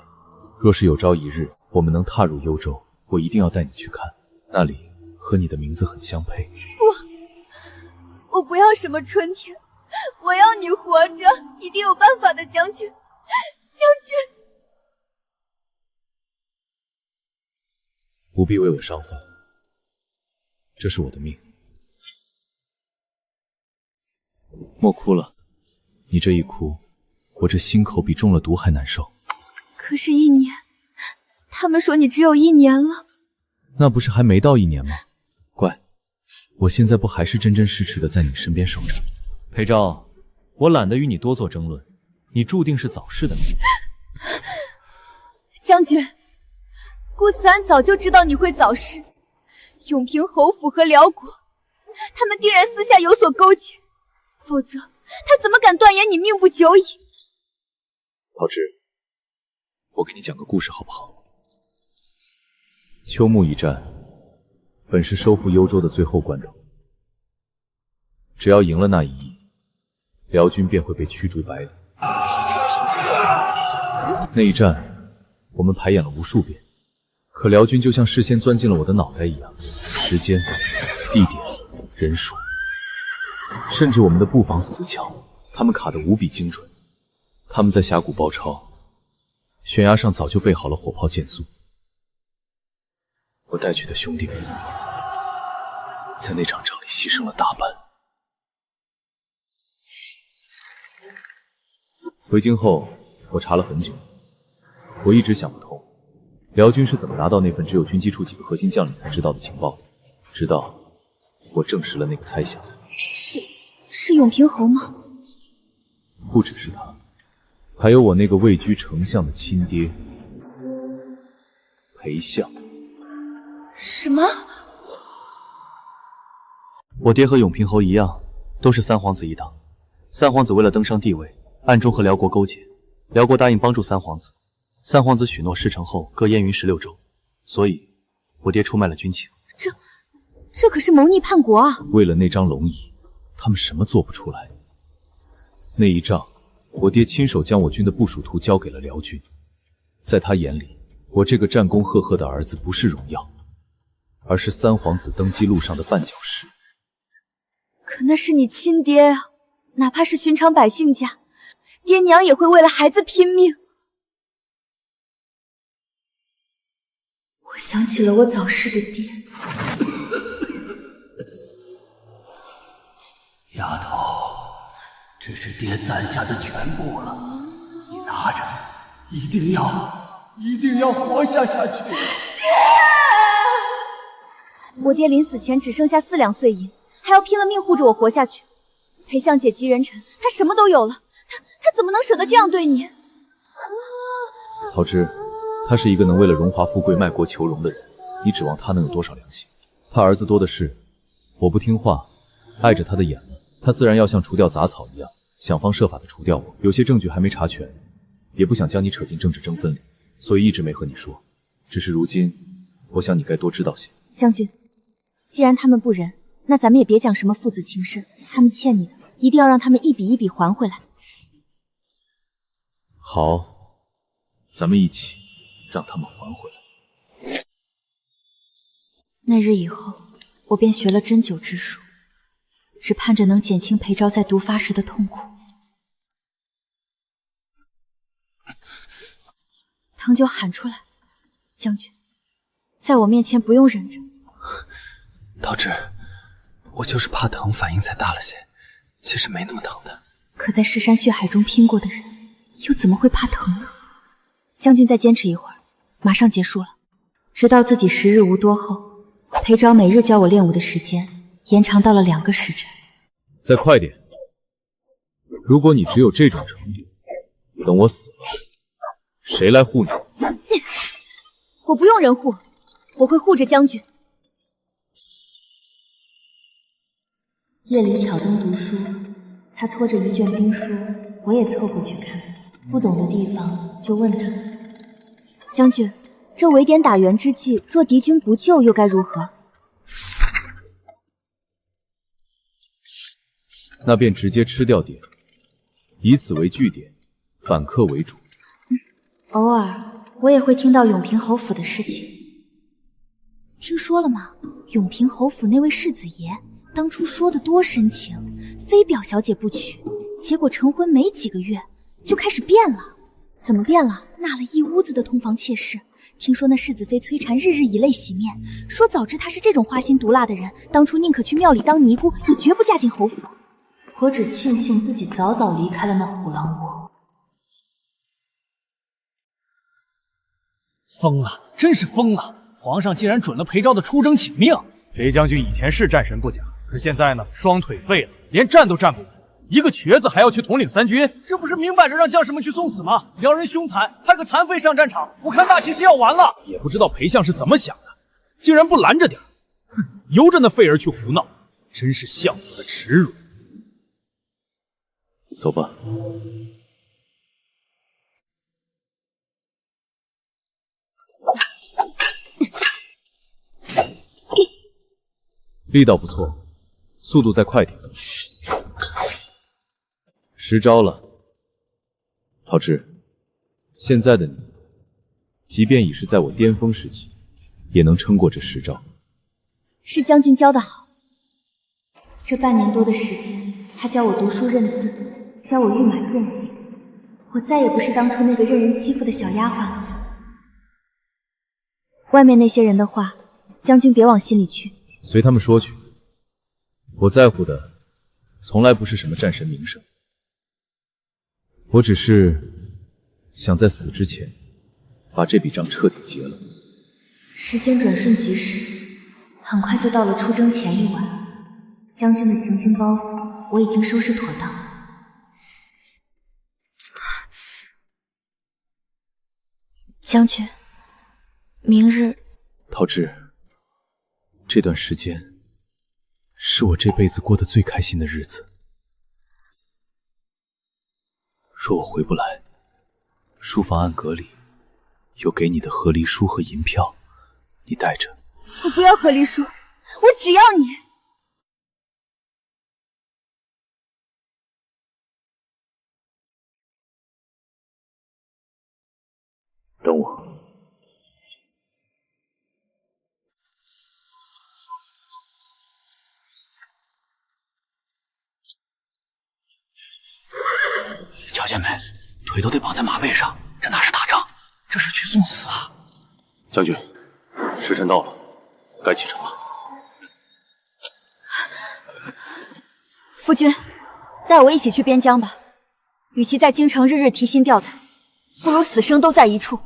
若是有朝一日我们能踏入幽州，我一定要带你去看，那里和你的名字很相配。我不要什么春天，我要你活着，一定有办法的，将军，将军。不必为我伤怀，这是我的命。莫哭了，你这一哭，我这心口比中了毒还难受。可是1年，他们说你只有1年了。那不是还没到1年吗？乖，我现在不还是真真实实的在你身边守着。裴昭，我懒得与你多做争论，你注定是早逝的命。将军，顾慈安早就知道你会早逝，永平侯府和辽国，他们定然私下有所勾结，否则他怎么敢断言你命不久矣？桃枝，我给你讲个故事好不好？秋木一战本是收复幽州的最后关头，只要赢了那一役，辽军便会被驱逐百里。那一战我们排演了无数遍，可辽军就像事先钻进了我的脑袋一样，时间、地点、人数，甚至我们的布防死角，他们卡得无比精准。他们在峡谷包抄，悬崖上早就备好了火炮箭簇。我带去的兄弟们，在那场仗里牺牲了大半。回京后，我查了很久，我一直想不通，辽军是怎么拿到那份只有军机处几个核心将领才知道的情报，直到我证实了那个猜想。是永平侯吗？不只是他，还有我那个位居丞相的亲爹裴相。什么？我爹和永平侯一样，都是三皇子一党。三皇子为了登上帝位，暗中和辽国勾结，辽国答应帮助三皇子，三皇子许诺事成后各燕云16州，所以我爹出卖了军情。这可是谋逆叛国啊！为了那张龙椅，他们什么做不出来。那一仗，我爹亲手将我军的部署图交给了辽军，在他眼里，我这个战功赫赫的儿子不是荣耀，而是三皇子登基路上的绊脚石。可那是你亲爹啊，哪怕是寻常百姓家，爹娘也会为了孩子拼命。我想起了我早逝的爹。丫头，这是爹攒下的全部了，你拿着，一定要活下去。我爹临死前只剩下4两碎银，还要拼了命护着我活下去。裴相姐急人臣，他什么都有了，他怎么能舍得这样对你？桃枝，他是一个能为了荣华富贵卖国求荣的人，你指望他能有多少良心？他儿子多的是，我不听话，碍着他的眼了，他自然要像除掉杂草一样，想方设法的除掉我。有些证据还没查全，也不想将你扯进政治争纷里，所以一直没和你说。只是如今，我想你该多知道些。将军，既然他们不仁，那咱们也别讲什么父子情深，他们欠你的，一定要让他们一笔一笔还回来。好，咱们一起让他们还回来。那日以后，我便学了针灸之术，只盼着能减轻裴昭在毒发时的痛苦。疼就喊出来，将军，在我面前不用忍着。桃枝，我就是怕疼，反应才大了些，其实没那么疼的。可在尸山血海中拼过的人，又怎么会怕疼呢？将军再坚持一会儿，马上结束了。直到自己时日无多后，裴昭每日教我练武的时间延长到了2个时辰。再快点！如果你只有这种程度，等我死了，谁来护你？我不用人护，我会护着将军。夜里挑灯读书，他拖着一卷兵书，我也凑过去看，不懂的地方就问他。将军，这围点打援之际，若敌军不救，又该如何？那便直接吃掉点，以此为据点，反客为主。偶尔我也会听到永平侯府的事情。听说了吗？永平侯府那位世子爷当初说的多深情，非表小姐不娶，结果成婚没几个月就开始变了。怎么变了？纳了一屋子的通房妾室。听说那世子妃崔禅日日以泪洗面，说早知他是这种花心毒辣的人，当初宁可去庙里当尼姑，也绝不嫁进侯府。我只庆幸自己早早离开了那虎狼窝。疯了，真是疯了！皇上竟然准了裴昭的出征请命。裴将军以前是战神不假，可现在呢，双腿废了，连站都站不稳，一个瘸子还要去统领3军，这不是明摆着让将士们去送死吗？辽人凶残，派个残废上战场，我看大齐是要完了。也不知道裴相是怎么想的，竟然不拦着点，哼，由着那废儿去胡闹，真是相府的耻辱。走吧。力道不错，速度再快点。10招了，陶志，现在的你，即便已是在我巅峰时期，也能撑过这10招。是将军教得好。这半年多的时间，他教我读书认字，教我御马剑法，我再也不是当初那个任人欺负的小丫鬟了。外面那些人的话，将军别往心里去。随他们说去，我在乎的从来不是什么战神名声，我只是想在死之前把这笔账彻底结了。时间转瞬即逝，很快就到了出征前一晚。将军的行军包袱我已经收拾妥当。将军，明日……陶志，这段时间是我这辈子过得最开心的日子。若我回不来，书房暗格里有给你的和离书和银票，你带着。我不要和离书，我只要你。等我。瞧见没？腿都得绑在马背上，这哪是打仗，这是去送死啊！将军，时辰到了，该启程了。夫君，带我一起去边疆吧。与其在京城日日提心吊胆，不如死生都在一处。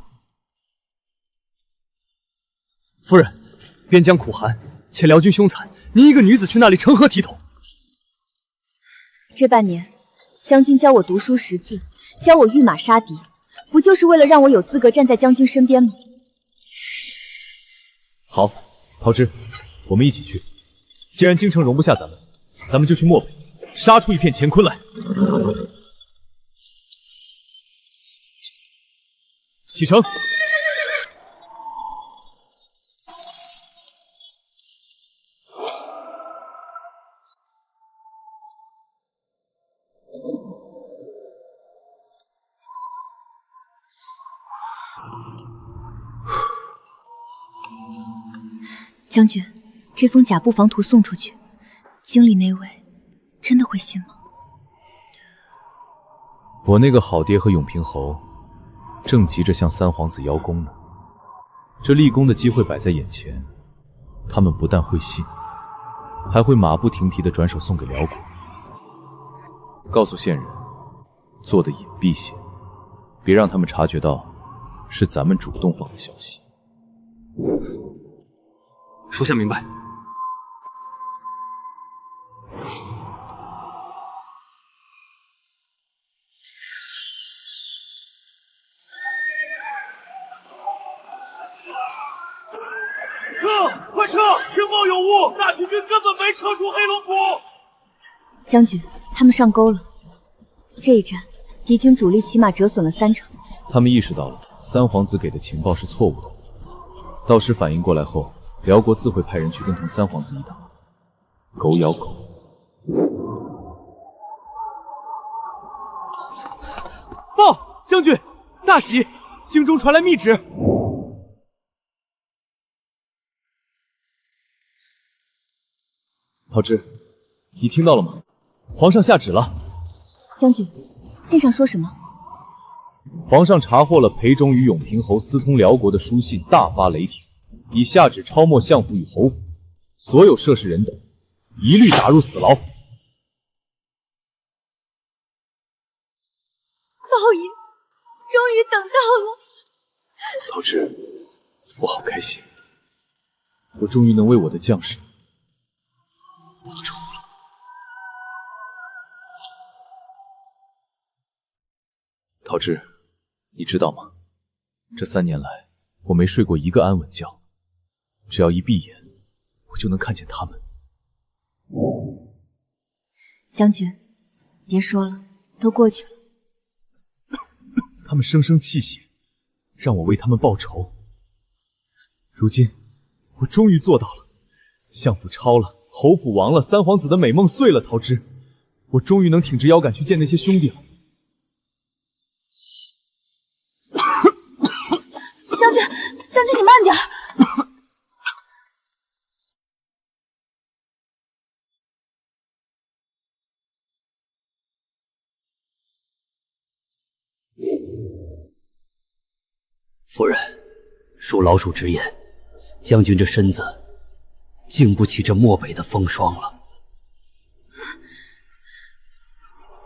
夫人，边疆苦寒，且辽军凶残，您一个女子去那里成何体统？这半年，将军教我读书识字，教我御马杀敌，不就是为了让我有资格站在将军身边吗？好，陶之，我们一起去。既然京城容不下咱们就去漠北，杀出一片乾坤来。启程。将军，这封假布防图送出去，京里那位真的会信吗？我那个好爹和永平侯正急着向三皇子邀功呢，这立功的机会摆在眼前，他们不但会信，还会马不停蹄地转手送给辽国。告诉县人，做的隐蔽些，别让他们察觉到是咱们主动放的消息。属下明白。撤！快撤！情报有误，大秦军根本没撤出黑龙谷。将军，他们上钩了。这一战，敌军主力起码折损了30%。他们意识到了三皇子给的情报是错误的，到时反应过来后，辽国自会派人去跟同三皇子一党。狗咬狗。报，将军，大喜！京中传来密旨。桃枝，你听到了吗？皇上下旨了。将军，信上说什么？皇上查获了裴忠与永平侯私通辽国的书信，大发雷霆，已下旨抄没相府与侯府，所有涉事人等一律打入死牢。报爷，终于等到了。桃枝，我好开心，我终于能为我的将士报仇了。桃枝，你知道吗？这3年来，我没睡过一个安稳觉，只要一闭眼，我就能看见他们。将军，别说了，都过去了。他们生生泣血，让我为他们报仇。如今，我终于做到了。相府抄了，侯府亡了，三皇子的美梦碎了。桃枝，我终于能挺直腰杆去见那些兄弟了。将军，你慢点。夫人，恕老鼠直言，将军这身子经不起这漠北的风霜了。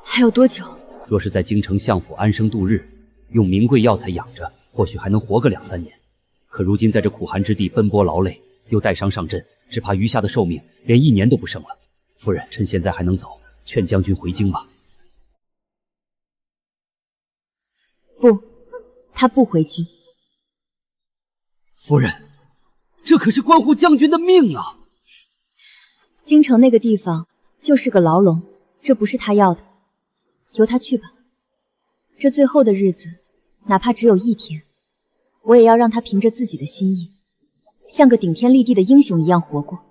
还有多久？若是在京城相府安生度日，用名贵药材养着，或许还能活个2、3年。可如今在这苦寒之地奔波劳累，又带伤上阵，只怕余下的寿命连1年都不剩了。夫人，趁现在还能走，劝将军回京吧。不，他不回京。夫人，这可是关乎将军的命啊！京城那个地方就是个牢笼，这不是他要的，由他去吧。这最后的日子，哪怕只有1天，我也要让他凭着自己的心意，像个顶天立地的英雄一样活过。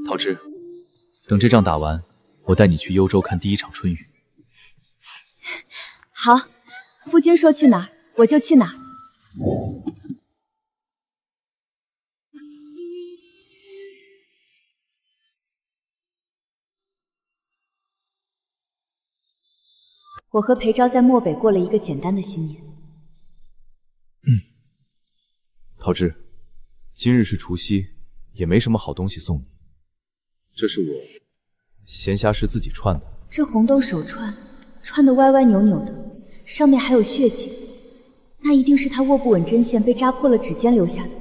桃枝，等这仗打完，我带你去幽州看第1场春雨。好，夫君说去哪儿，我就去哪儿。我和裴昭在漠北过了一个简单的新年。桃枝，今日是除夕，也没什么好东西送你。这是我闲暇时自己串的。这红豆手串穿得歪歪扭扭的，上面还有血迹，那一定是他握不稳针线被扎破了指尖留下的。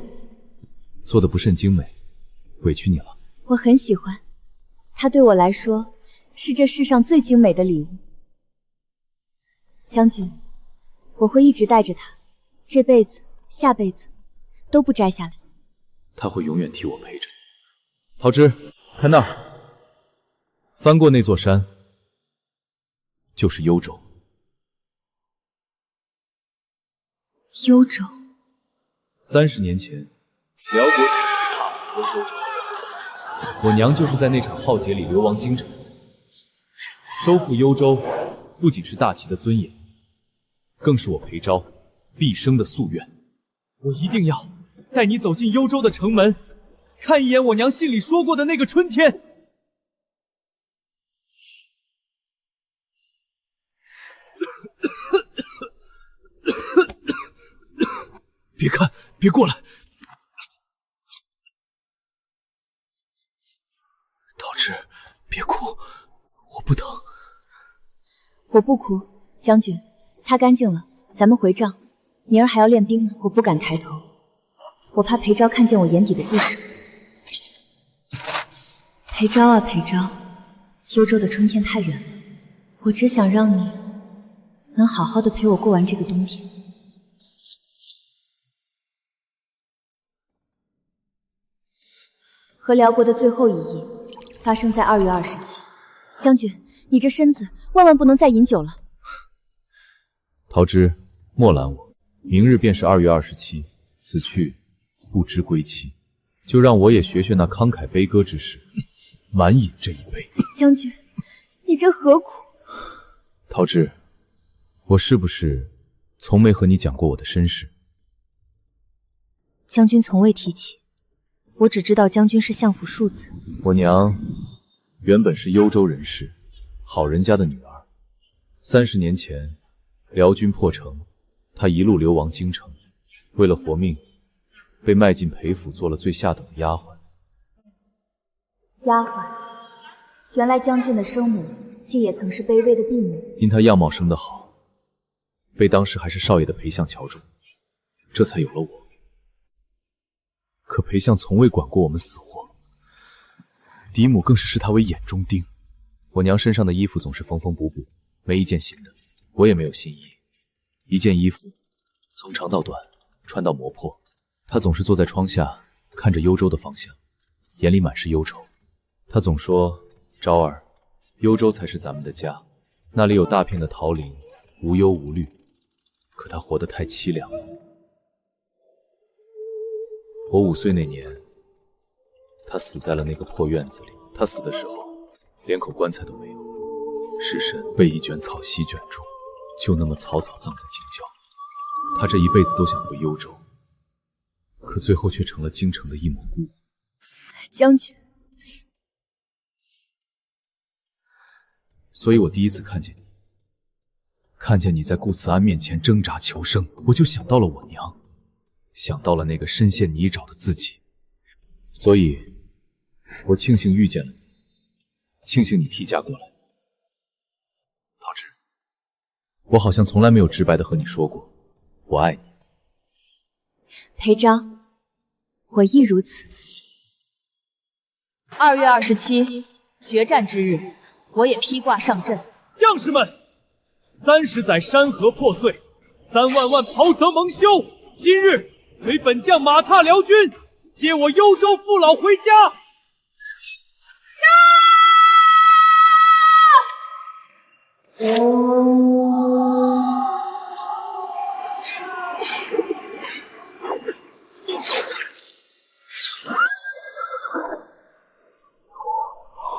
做的不甚精美，委屈你了。我很喜欢，它对我来说是这世上最精美的礼物。将军，我会一直带着它，这辈子、下辈子都不摘下来。他会永远替我陪着。桃枝，看那儿，翻过那座山，就是幽州。幽州。30年前，辽国土踏幽州城，我娘就是在那场浩劫里流亡京城。收复幽州，不仅是大齐的尊严，更是我裴昭毕生的夙愿。我一定要带你走进幽州的城门，看一眼我娘信里说过的那个春天。别看，别过来！我不哭，将军，擦干净了，咱们回帐。明儿还要练兵呢。我不敢抬头，我怕裴昭看见我眼底的不舍。裴昭啊裴昭，幽州的春天太远了，我只想让你能好好的陪我过完这个冬天。和辽国的最后一役发生在2月27。将军，你这身子万万不能再饮酒了。桃枝，莫拦我，明日便是2月27，此去不知归期，就让我也学学那慷慨悲歌之士，满饮这一杯。将军，你这何苦？桃枝，我是不是从没和你讲过我的身世？将军从未提起，我只知道将军是相府庶子。我娘原本是幽州人士，好人家的女儿。30年前，辽军破城，她一路流亡京城，为了活命，被卖进裴府做了最下等的丫鬟。丫鬟，原来将军的生母竟也曾是卑微的婢女。因她样貌生得好，被当时还是少爷的裴相瞧中，这才有了我。可裴相从未管过我们死活，嫡母更是视他为眼中钉。我娘身上的衣服总是缝缝补补，没一件新的，我也没有新衣。一件衣服从长到短，穿到磨破，她总是坐在窗下看着幽州的方向，眼里满是忧愁。她总说：“昭儿，幽州才是咱们的家，那里有大片的桃林，无忧无虑。”可她活得太凄凉了。我5岁那年，她死在了那个破院子里。她死的时候，连口棺材都没有，尸身被一卷草席卷住，就那么草草葬在京郊。她这一辈子都想回幽州，可最后却成了京城的一抹孤魂。将军，所以我第一次看见你，看见你在顾慈安面前挣扎求生，我就想到了我娘，想到了那个深陷泥沼的自己。所以我庆幸遇见了你，庆幸你提家过来。桃枝，我好像从来没有直白的和你说过我爱你。裴昭，我亦如此。2月27，决战之日，我也披挂上阵。将士们，30载山河破碎，3万万袍泽蒙羞。今日随本将马踏辽军，接我幽州父老回家。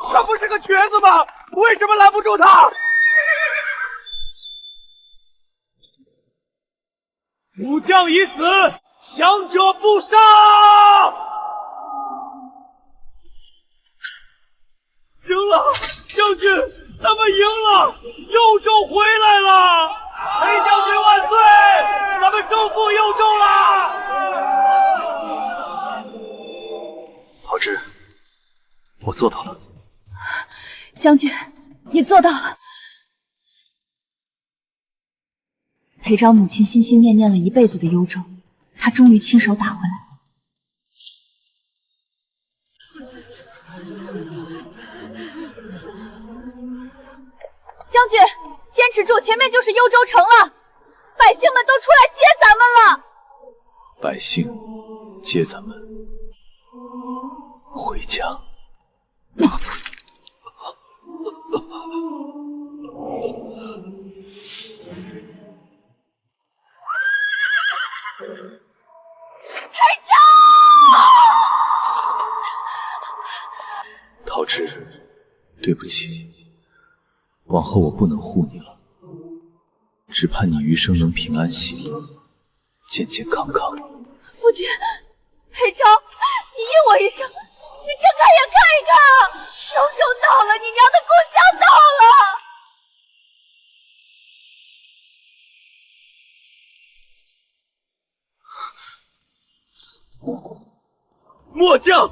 他不是个瘸子吗？为什么拦不住他？主将已死，降者不杀！赢了，将军，咱们赢了，幽州回来了！裴将军万岁！咱们收复幽州了！桃枝，我做到了。将军，你做到了。裴昭母亲心心念念了一辈子的幽州，她终于亲手打回来。将军，坚持住，前面就是幽州城了，百姓们都出来接咱们了。百姓接咱们回家。裴昭！桃枝，对不起，往后我不能护你了，只盼你余生能平安喜乐，健健康康。夫君，裴昭，你应我一声，你睁开眼看一看，幽州到了，你娘的故乡到了。末将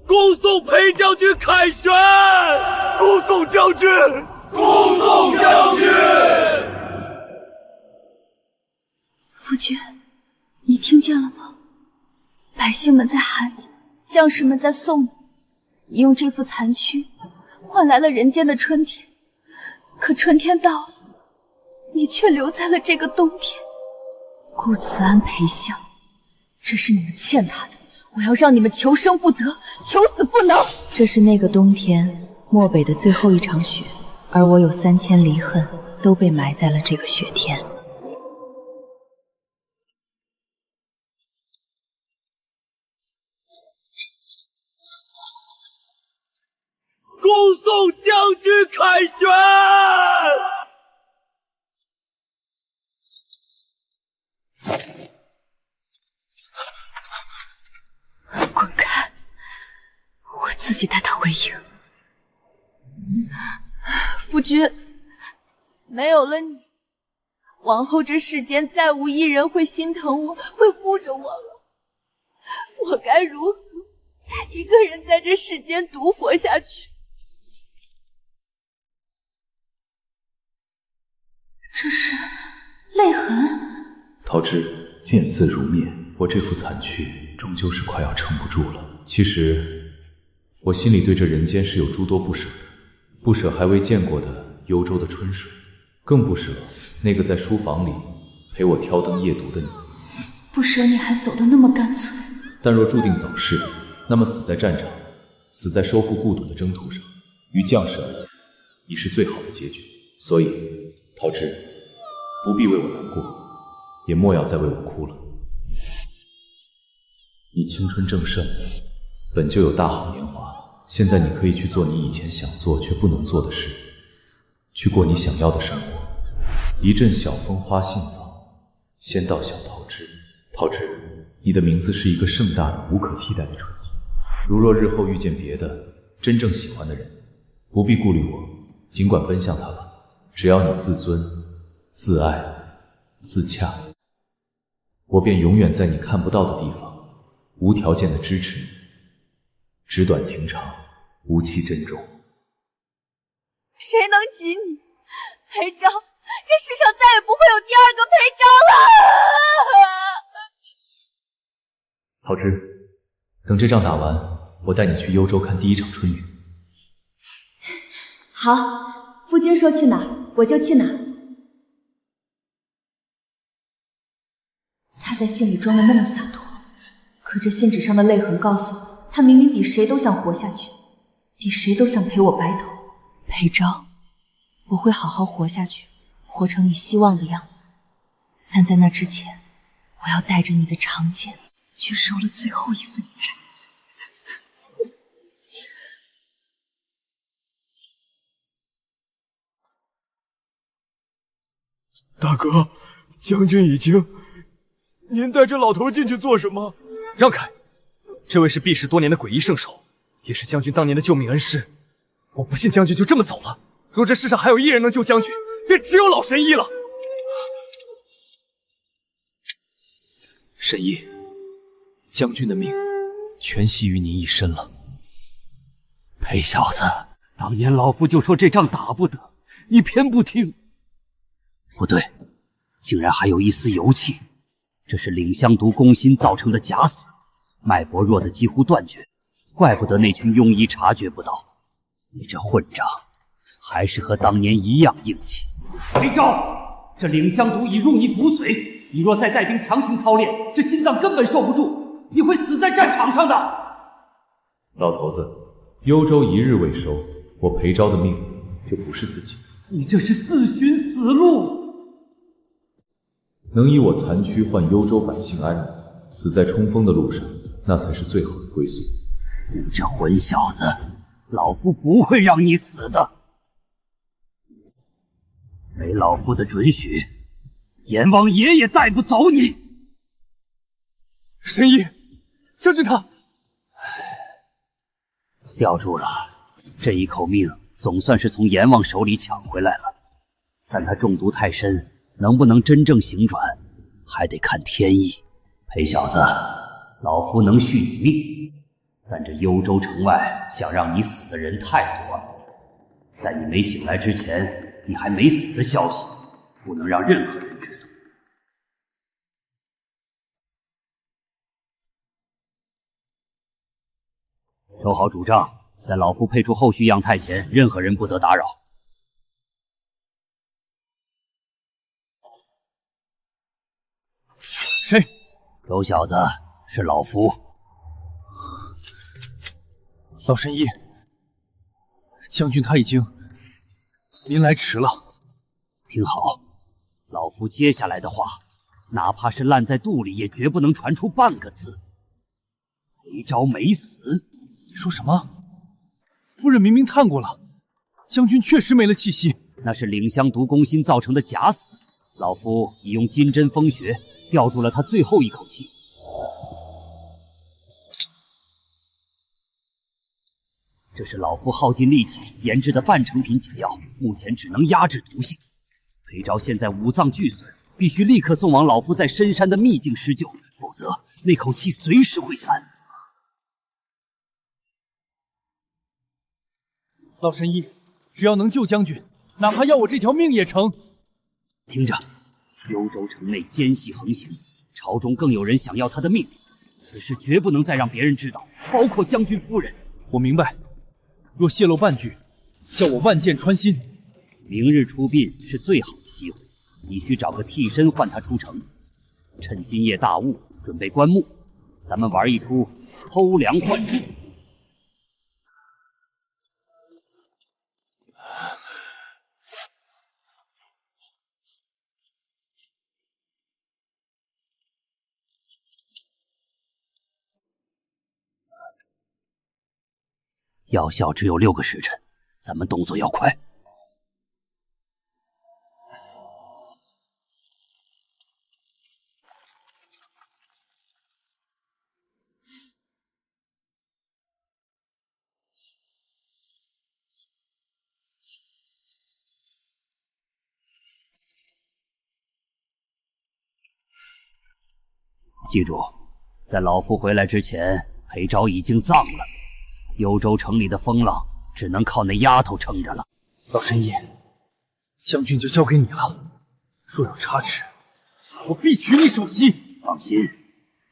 恭送裴将军凯旋，恭送将军恭送将军！夫君，你听见了吗？百姓们在喊你，将士们在送你。你用这副残躯换来了人间的春天，可春天到了，你却留在了这个冬天。顾慈安陪相，这是你们欠他的，我要让你们求生不得，求死不能。这是那个冬天漠北的最后一场雪，而我有3000离恨都被埋在了这个雪天。恭送将军凯旋！滚开！我自己带他回营。夫君，没有了你，往后这世间再无一人会心疼我，会护着我了。我该如何一个人在这世间独活下去？这是泪痕。桃枝，见字如面，我这副残躯终究是快要撑不住了。其实，我心里对这人间是有诸多不舍的，不舍还未见过的幽州的春水，更不舍那个在书房里陪我挑灯夜读的你。不舍你还走得那么干脆。但若注定早逝，那么死在战场，死在收复故土的征途上，于将士而言，已是最好的结局。所以，桃枝，不必为我难过，也莫要再为我哭了。你青春正盛，本就有大好年华，现在你可以去做你以前想做却不能做的事，去过你想要的生活。一阵小风花杏枣，先到小桃枝。桃枝，你的名字是一个盛大的无可替代的传奇。如若日后遇见别的真正喜欢的人，不必顾虑我，尽管奔向他吧。只要你自尊、自爱、自洽，我便永远在你看不到的地方无条件的支持你，纸短情长，无期珍重。谁能及你？裴昭，这世上再也不会有第二个裴昭了。桃枝，等这仗打完，我带你去幽州看第一场春雨。好，夫君说去哪儿，我就去哪儿。他在信里装的那么洒脱，可这信纸上的泪痕告诉我，他明明比谁都想活下去，比谁都想陪我白头。裴昭，我会好好活下去，活成你希望的样子。但在那之前，我要带着你的长剑去收了最后一份债。大哥，将军已经……您带着老头进去做什么？让开！这位是避世多年的诡异圣手，也是将军当年的救命恩师。我不信将军就这么走了。若这世上还有一人能救将军，便只有老神医了。神医，将军的命全系于您一身了。裴小子，当年老夫就说这仗打不得，你偏不听。不对，竟然还有一丝油气，这是领香毒攻心造成的假死，脉搏弱得几乎断绝，怪不得那群庸医察觉不到。你这混账，还是和当年一样硬气。裴昭，这领香毒已入你骨髓，你若再带兵强行操练，这心脏根本受不住，你会死在战场上的。老头子，幽州一日未收，我裴昭的命就不是自己的。你这是自寻死路。能以我残躯换幽州百姓安宁，死在冲锋的路上，那才是最好的归宿。你这混小子，老夫不会让你死的。没老夫的准许，阎王爷也带不走你。神医，将军他……吊住了，这一口命总算是从阎王手里抢回来了，但他中毒太深，能不能真正醒转，还得看天意。裴小子，老夫能续你命，但这幽州城外想让你死的人太多了。在你没醒来之前，你还没死的消息，不能让任何人知道。收好主杖，在老夫配出后续样态前，任何人不得打扰。谁？狗小子，是老夫。老神医，将军他已经……您来迟了。听好，老夫接下来的话，哪怕是烂在肚里，也绝不能传出半个字。裴昭没死。你说什么？夫人明明探过了，将军确实没了气息。那是领香毒攻心造成的假死。老夫已用金针封穴，吊住了他最后一口气。这是老夫耗尽力气研制的半成品解药，目前只能压制毒性。裴昭现在五脏俱损，必须立刻送往老夫在深山的秘境施救，否则那口气随时会散。老神医，只要能救将军，哪怕要我这条命也成。听着，幽州城内奸细横行，朝中更有人想要他的命，此事绝不能再让别人知道，包括将军夫人。我明白，若泄露半句，叫我万箭穿心。明日出殡是最好的机会，你需找个替身换他出城，趁今夜大雾，准备棺木，咱们玩一出偷梁换柱。药效只有6个时辰，咱们动作要快。记住，在老夫回来之前，裴昭已经葬了。幽州城里的风浪只能靠那丫头撑着了。老神医，将军就交给你了，若有差池，我必取你首级。放心，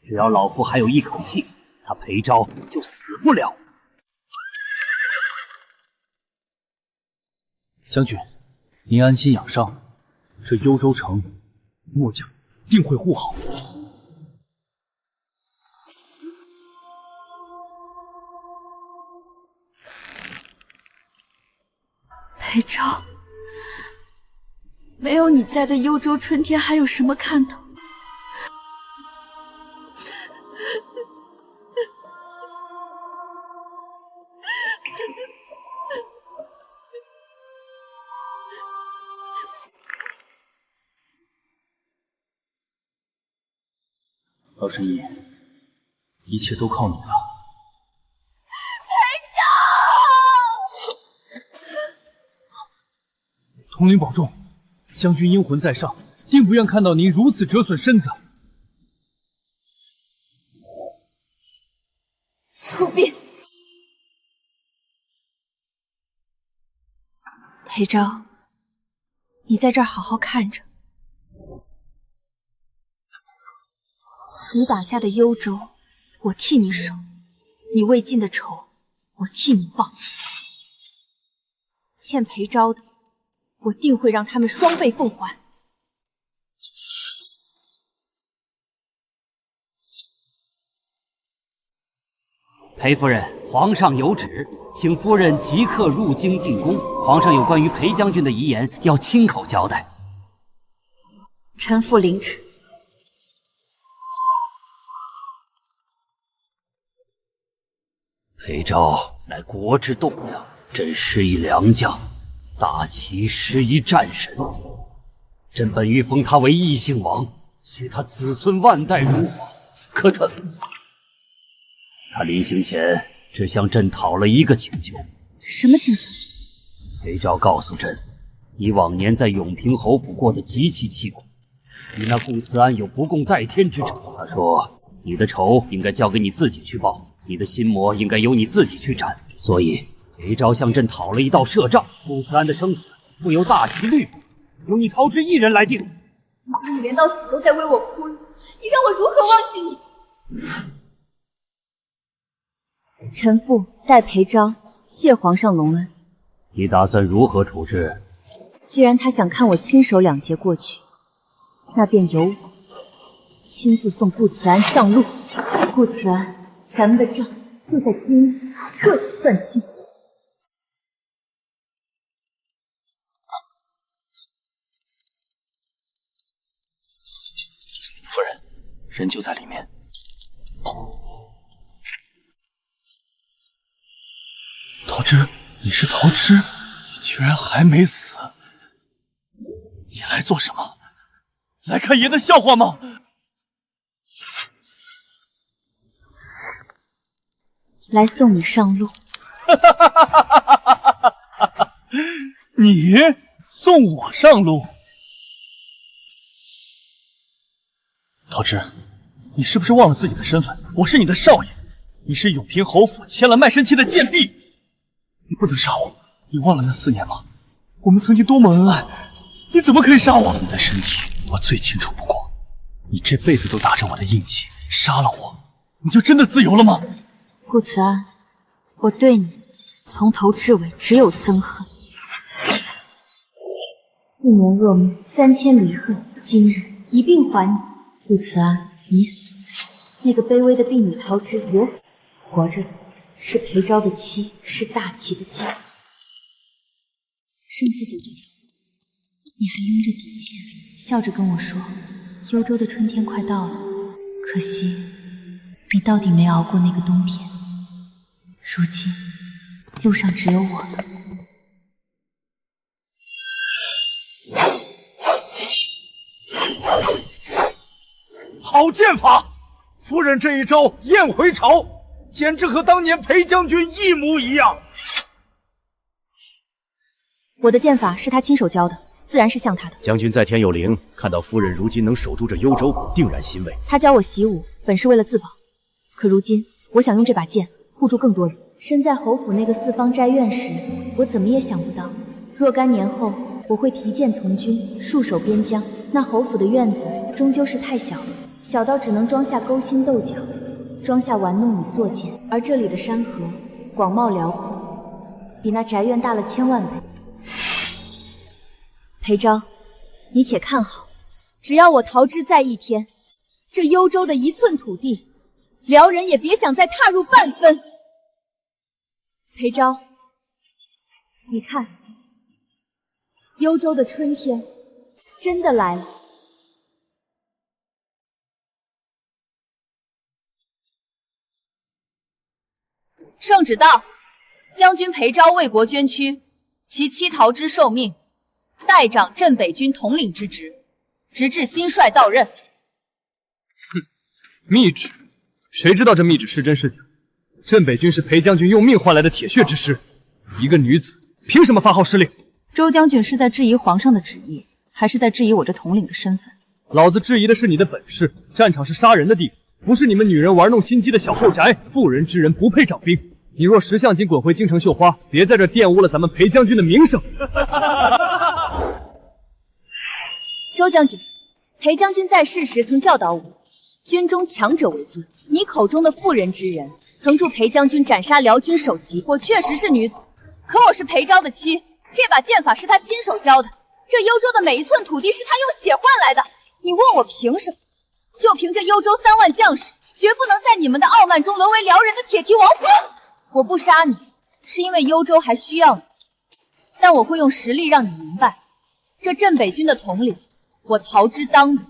只要老夫还有一口气，他裴昭就死不了。将军，您安心养伤，这幽州城，末将定会护好。裴昭，没有你在的幽州春天还有什么看头？老神医，一切都靠你了。统领保重，将军阴魂在上，定不愿看到您如此折损身子。出殡。裴昭，你在这儿好好看着。你打下的幽州，我替你守；你未尽的仇，我替你报。欠裴昭的，我定会让他们双倍奉还。裴夫人，皇上有旨，请夫人即刻入京进宫。皇上有关于裴将军的遗言，要亲口交代。臣妇领旨。裴昭乃国之栋梁，朕师以良将，大齐师以战神。朕本欲封他为异姓王，许他子孙万代如王。可他临行前只向朕讨了一个请求。什么请求？裴昭告诉朕，你往年在永平侯府过得极其凄苦，与那顾慈安有不共戴天之仇。他说你的仇应该交给你自己去报，你的心魔应该由你自己去斩。所以裴昭向朕讨了一道摄政，顾慈安的生死不由大齐律府，由你陶之一人来定。你连到死都在为我铺路，你让我如何忘记你？臣妇代裴昭谢皇上隆恩。你打算如何处置？既然他想看我亲手两结过去，那便由我亲自送顾慈安上路。顾慈安，咱们的账就在今日彻底算清。夫人，人就在里面。桃枝，你是桃枝，你居然还没死！你来做什么？来看爷的笑话吗？来送你上路。你送我上路？桃枝，你是不是忘了自己的身份？我是你的少爷，你是永平侯府签了卖身契的贱婢，你不能杀我！你忘了那4年吗？我们曾经多么恩爱，你怎么可以杀我？你的身体我最清楚不过，你这辈子都打着我的印记，杀了我，你就真的自由了吗？顾慈安，我对你从头至尾只有憎恨。4年噩梦，3000离恨，今日一并还你。顾慈安，已死。那个卑微的婢女桃枝也死，活着的是裴昭的妻，是大齐的姬。上次走这条路，你还拥着锦旗，笑着跟我说，幽州的春天快到了。可惜，你到底没熬过那个冬天。如今，路上只有我了。好剑法！夫人这一招燕回巢，简直和当年裴将军一模一样。我的剑法是他亲手教的，自然是像他的。将军在天有灵，看到夫人如今能守住这幽州，定然欣慰。他教我习武，本是为了自保，可如今我想用这把剑护住更多人。身在侯府那个四方斋院时，我怎么也想不到，若干年后我会提剑从军，戍守边疆。那侯府的院子终究是太小了，小到只能装下勾心斗角，装下玩弄与作践。而这里的山河广袤辽阔，比那宅院大了1000万倍。裴昭，你且看好，只要我桃枝在一天，这幽州的1寸土地，辽人也别想再踏入半分。裴昭，你看，幽州的春天真的来了。圣旨到，将军裴昭为国捐躯，其妻桃枝受命，代掌镇北军统领之职，直至新帅到任。密旨，谁知道这密旨是真是假？镇北军是裴将军用命换来的铁血之师，一个女子凭什么发号施令？周将军是在质疑皇上的旨意，还是在质疑我这统领的身份？老子质疑的是你的本事，战场是杀人的地方，不是你们女人玩弄心机的小后宅。妇人之仁不配掌兵。你若识相，请滚回京城绣花，别在这玷污了咱们裴将军的名声。周将军，裴将军在世时曾教导我，军中强者为尊。你口中的妇人之仁，曾助裴将军斩杀辽军首级。我确实是女子，可我是裴昭的妻，这把剑法是他亲手教的，这幽州的每1寸土地是他用血换来的。你问我凭什么？就凭这幽州3万将士，绝不能在你们的傲慢中沦为辽人的铁蹄亡魂。我不杀你，是因为幽州还需要你，但我会用实力让你明白，这镇北军的统领，我桃枝当的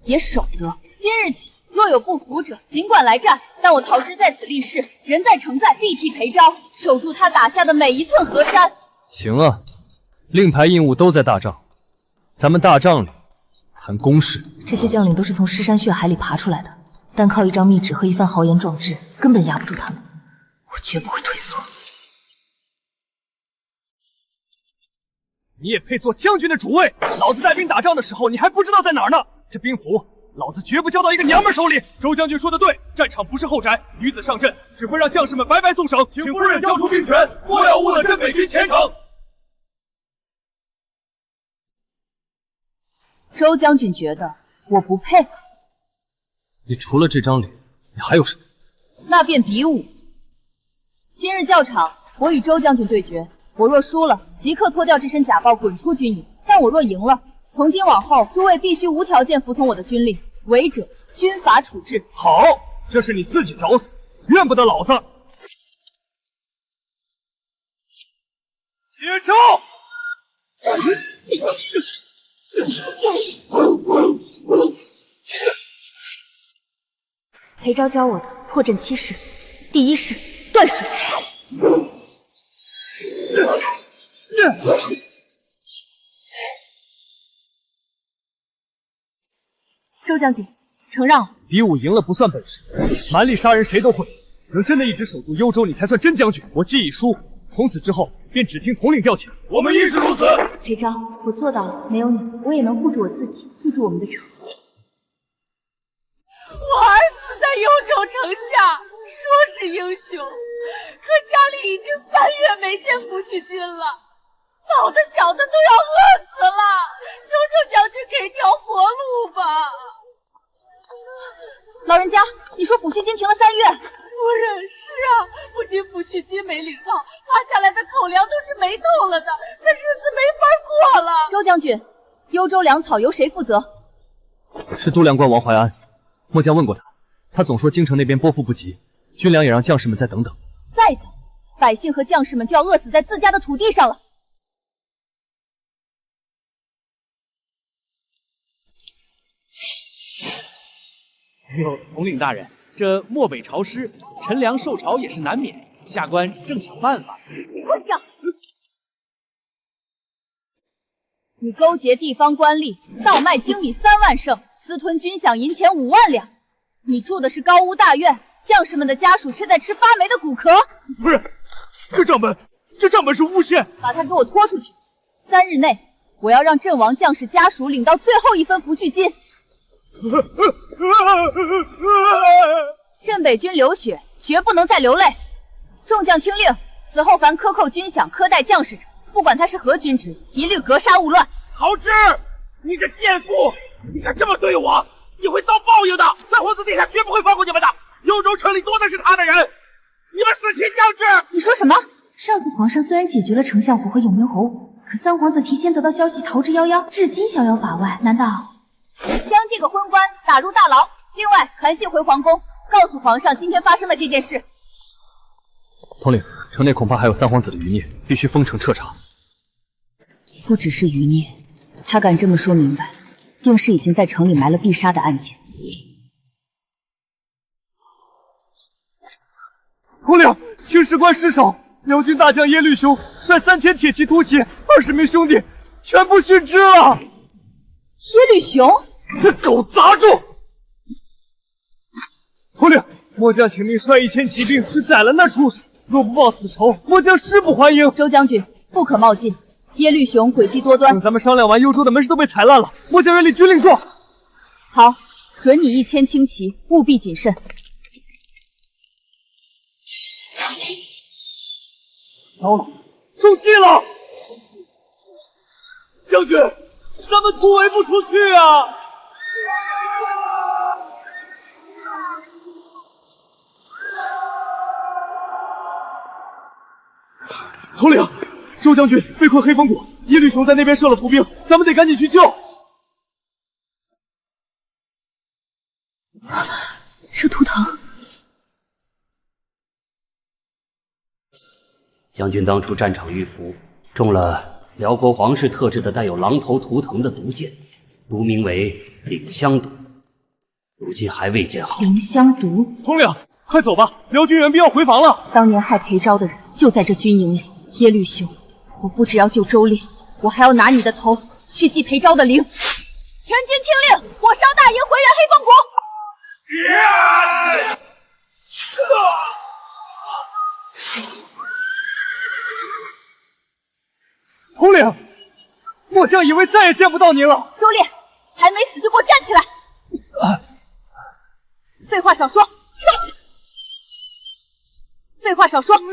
也守得。今日起，若有不服者，尽管来战。但我桃枝在此立誓，人在城在，必替裴昭守住他打下的每1寸河山。行啊，令牌印务都在大帐，咱们大帐里谈公事。这些将领都是从尸山血海里爬出来的，单靠一张密旨和一番豪言壮志，根本压不住他们。我绝不会退缩。你也配做将军的主位？老子带兵打仗的时候，你还不知道在哪儿呢。这兵符老子绝不交到一个娘们手里。周将军说的对，战场不是后宅，女子上阵只会让将士们白白送省。请夫人交出兵权，莫要误了镇北军前程。周将军觉得我不配？你除了这张脸，你还有什么？那便比武。今日教场，我与周将军对决，我若输了，即刻脱掉这身假豹，滚出军营；但我若赢了，从今往后，诸位必须无条件服从我的军令，违者军法处置。好，这是你自己找死，怨不得老子。接招！裴昭教我的破阵7式，第1式断水。周将军，承让了。比武赢了不算本事，蛮力杀人谁都会，能真的一直守住幽州，你才算真将军。我既已输，从此之后便只听统领调遣。我们亦是如此。裴昭，我做到了，没有你，我也能护住我自己，护住我们的城。我儿死在幽州城下，说是英雄，可家里已经3月没见抚恤金了，老的小的都要饿死了，求求将军给条活路吧。老人家，你说抚恤金停了3月？夫人，是啊，不仅抚恤金没领到，发下来的口粮都是没豆了的，这日子没法过了。周将军，幽州粮草由谁负责？是都粮官王怀安。末将问过他，他总说京城那边拨付不及，军粮也让将士们再等等。再等，百姓和将士们就要饿死在自家的土地上了。哟，统领大人，这漠北潮湿，陈粮受潮也是难免，下官正想办法。混账！你勾结地方官吏，倒卖精米3万晟，私吞军饷银钱5万两。你住的是高屋大院，将士们的家属却在吃发霉的骨壳。夫人，这账本是诬陷！把他给我拖出去！3日内，我要让阵亡将士家属领到最后1分抚恤金。镇北军流血，绝不能再流泪。众将听令，此后凡克扣军饷、苛待将士者，不管他是何军职，一律格杀勿乱。陶之，你个贱妇，你敢这么对我，你会遭报应的！三皇子殿下绝不会放过你们的。幽州城里多的是他的人，你们死期将至！你说什么？上次皇上虽然解决了丞相府和永明侯府，可三皇子提前得到消息，逃之夭夭，至今逍遥法外。难道将这个昏官打入大牢？另外，传信回皇宫，告诉皇上今天发生的这件事。统领，城内恐怕还有三皇子的余孽，必须封城彻查。不只是余孽，他敢这么说明白，定是已经在城里埋了必杀的案件。统领，青石关失守，辽军大将耶律雄率3000铁骑突袭，20名兄弟全部殉职了。耶律雄，狗杂种！统领，末将请命率1000骑兵去宰了那畜生，若不报此仇，末将誓不还营。周将军，不可冒进。耶律雄诡计多端，等咱们商量完，幽州的门市都被踩烂了，末将愿立军令状。好，准你1000轻骑，务必谨慎。糟了，中计了！将军，咱们突围不出去啊！统领，周将军被困黑风谷，耶律雄在那边设了伏兵，咱们得赶紧去救。这图腾，将军当初战场遇伏，中了辽国皇室特制的带有狼头图腾的毒箭，毒名为凌香毒，如今还未见好。凌香毒，统领，快走吧，辽军援兵要回防了。当年害裴昭的人就在这军营里。耶律雄，我不只要救周烈，我还要拿你的头去祭裴昭的灵。全军听令，火烧大营，回援黑风谷。统领，末将以为再也见不到您了。周烈，还没死就给我站起来！废话少说，撤！废话少说，撤！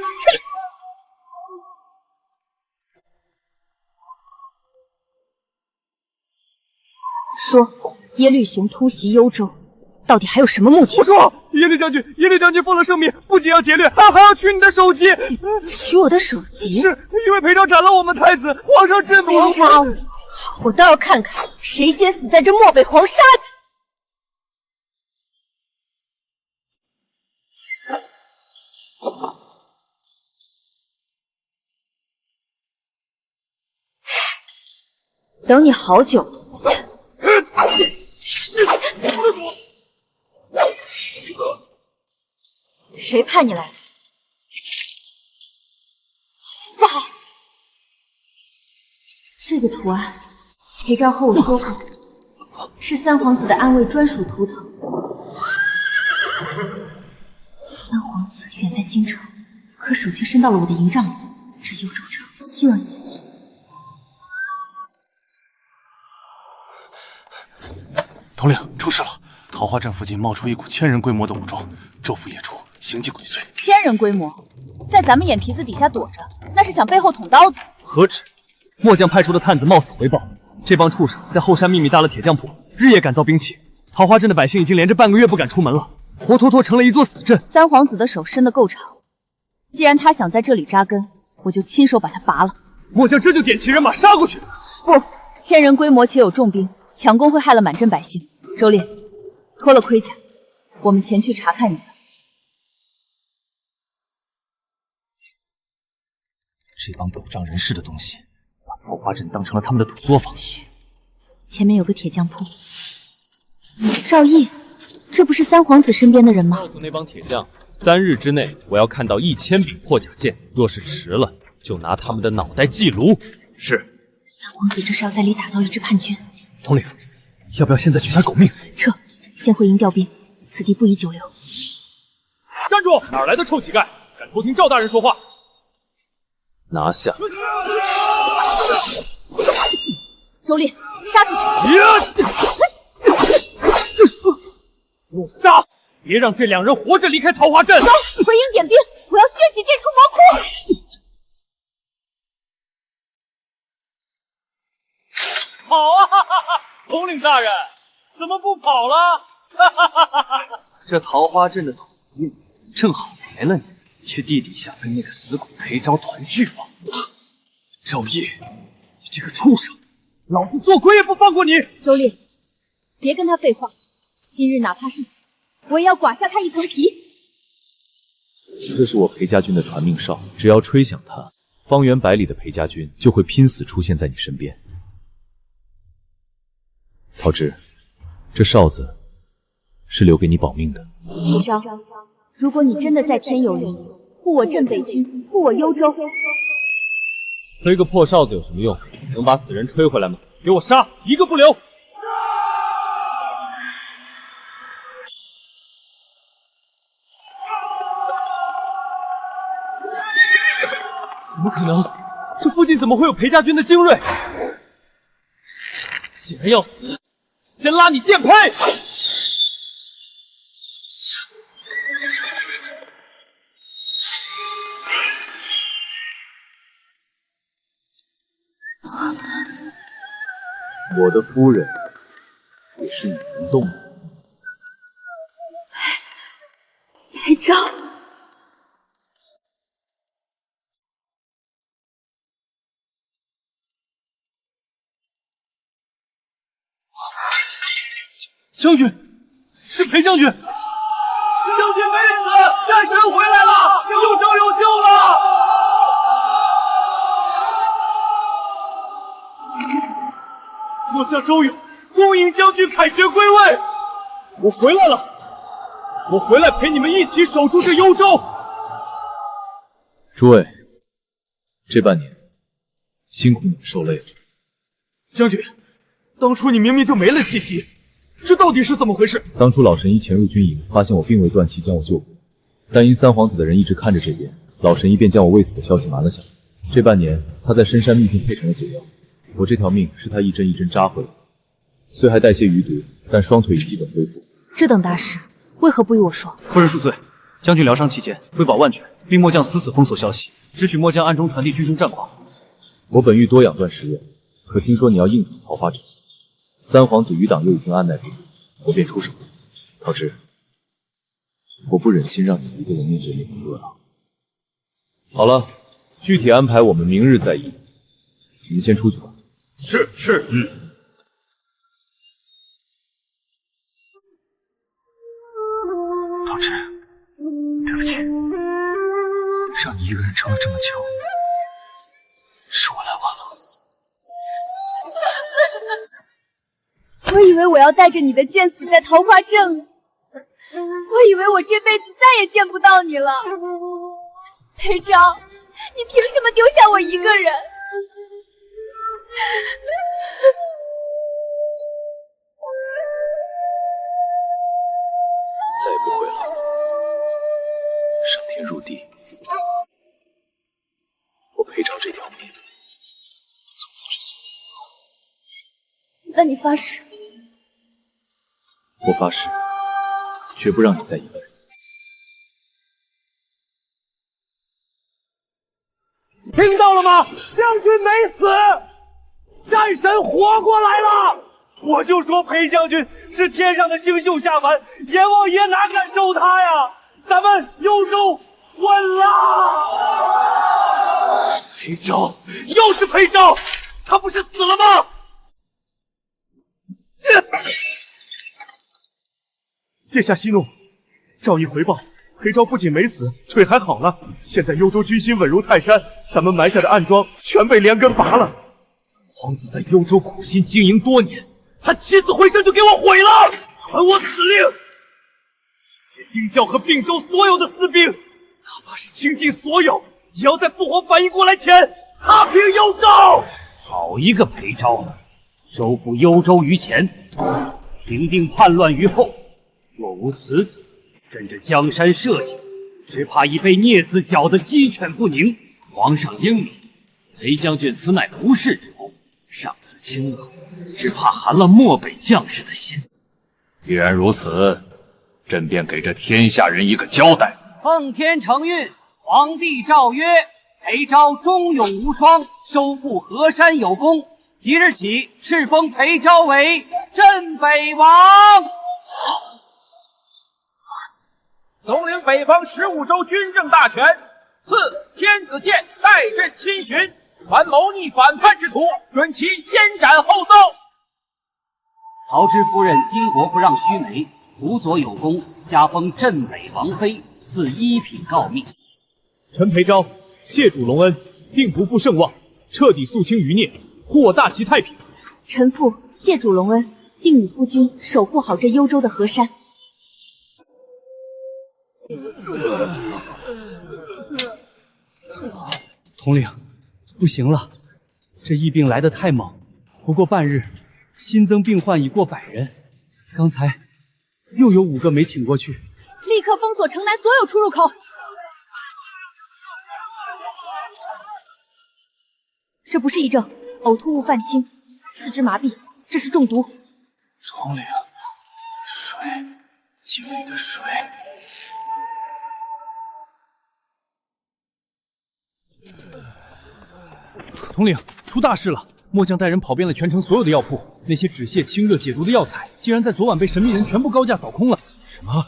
说，耶律雄突袭幽州，到底还有什么目的？我说，耶律将军奉了圣命，不仅要劫掠，还要取你的首级。取我的首级？是因为裴昭斩了我们太子，皇上震怒。杀我！好，我倒要看看谁先死在这漠北黄沙里。等你好久了。谁派你来的？不好！这个图案，裴昭和我说过，是三皇子的安慰专属图腾。三皇子远在京城，可手却伸到了我的营帐里。这幽州城又要你。统领，出事了！桃花镇附近冒出一股1000人规模的武装，昼伏夜出，行迹鬼祟。1000人规模，在咱们眼皮子底下躲着，那是想背后捅刀子。何止！末将派出的探子冒死回报，这帮畜生在后山秘密搭了铁匠铺，日夜赶造兵器。桃花镇的百姓已经连着半个月不敢出门了，活脱脱成了一座死镇。三皇子的手伸得够长，既然他想在这里扎根，我就亲手把他拔了。末将这就点齐人马杀过去。不，1000人规模且有重兵，抢攻会害了满镇百姓。周烈，脱了盔甲，我们前去查看你的。这帮狗仗人势的东西，把桃花镇当成了他们的土作坊。嘘，前面有个铁匠铺。赵毅，这不是三皇子身边的人吗？告诉那帮铁匠，3日之内我要看到1000柄破甲剑，若是迟了，就拿他们的脑袋祭炉。是。三皇子这是要在里打造一支叛军。统领，要不要现在取他狗命？撤，先回营调兵，此地不宜久留。站住！哪来的臭乞丐，敢偷听赵大人说话？拿下！周烈，杀出去！不杀！别让这2人活着离开桃花镇！走，回营点兵，我要血洗这处魔窟！跑啊！统领大人，怎么不跑了？这桃花镇的土地正好来了你，去地底下跟那个死鬼裴昭团聚吧。赵毅，你这个畜生，老子做鬼也不放过你！周烈，别跟他废话，今日哪怕是死，我也要剐下他一层皮。这是我裴家军的传命哨，只要吹响它，方圆100里的裴家军就会拼死出现在你身边。桃枝，这哨子是留给你保命的。裴昭，如果你真的在天有灵，护我镇北军，护我幽州，吹个破哨子有什么用？能把死人吹回来吗？给我杀，一个不留！怎么可能？这附近怎么会有裴家军的精锐？既然要死，先拉你垫配！我的夫人也是你能动的。裴昭。将军，是裴将军！将军没死，战神回来了，幽州有救了！末将周勇恭迎将军凯旋归位，我回来了，我回来陪你们一起守住这幽州。诸位，这半年辛苦你们受累了。将军，当初你明明就没了气息。这到底是怎么回事？当初老神医潜入军营，发现我并未断气，将我救活。但因三皇子的人一直看着这边，老神医便将我未死的消息瞒了下来。这半年，他在深山秘境配成了解药，我这条命是他一针一针扎回来的。虽还带些余毒，但双腿已基本恢复。这等大事，为何不与我说？夫人恕罪，将军疗伤期间为保万全，命末将死封锁消息，只许末将暗中传递军中战况。我本欲多养段时日，可听说你要硬闯桃花镇，三皇子余党又已经按耐不住，我便出手。桃枝，我不忍心让你一个人面对那个恶狼。好了，具体安排我们明日再议。你们先出去吧。是。桃枝，对不起，让你一个人撑了这么久，是我来晚我了。以为我要带着你的剑死在桃花镇了，我以为我这辈子再也见不到你了。裴昭，你凭什么丢下我一个人？再也不会了。上天入地，我裴昭这条命从此之所。那你发誓？我发誓，绝不让你再一个人。听到了吗？将军没死，战神活过来了！我就说裴将军是天上的星宿下凡，阎王爷哪敢收他呀？咱们幽州稳了！裴昭，又是裴昭，他不是死了吗？殿下息怒，诏议回报，裴昭不仅没死，腿还好了。现在幽州军心稳如泰山，咱们埋下的暗桩全被连根拔了。皇子在幽州苦心经营多年，他起死回生就给我毁了！传我死令，集结京教和并州所有的私兵，哪怕是倾尽所有，也要在父皇反应过来前踏平幽州！好一个裴昭，收复幽州于前，平定叛乱于后。若无此子，跟着江山社稷，只怕已被孽子搅得鸡犬不宁。皇上英明，裴将军此乃不世之功，上此轻恶，只怕寒了漠北将士的心。既然如此，朕便给这天下人一个交代。奉天承运，皇帝诏曰：裴昭忠勇无双，收复河山有功。即日起，敕封裴昭为镇北王。总领北方15州军政大权，赐天子剑，代朕亲巡。凡谋逆反叛之徒，准其先斩后奏。桃枝夫人巾帼不让须眉，辅佐有功，加封镇北王妃，赐一品诰命。臣裴昭谢主隆恩，定不负圣望，彻底肃清余孽，获大齐太平。臣父谢主隆恩，定与夫君守护好这幽州的河山。统领，不行了，这疫病来得太猛，不过半日，新增病患已过100人，刚才又有5个没挺过去。立刻封锁城南所有出入口。这不是疫症，呕吐物泛青，四肢麻痹，这是中毒。统领，水，井里的水。统领，出大事了！末将带人跑遍了全城所有的药铺，那些止泻、清热、解毒的药材，竟然在昨晚被神秘人全部高价扫空了。什么？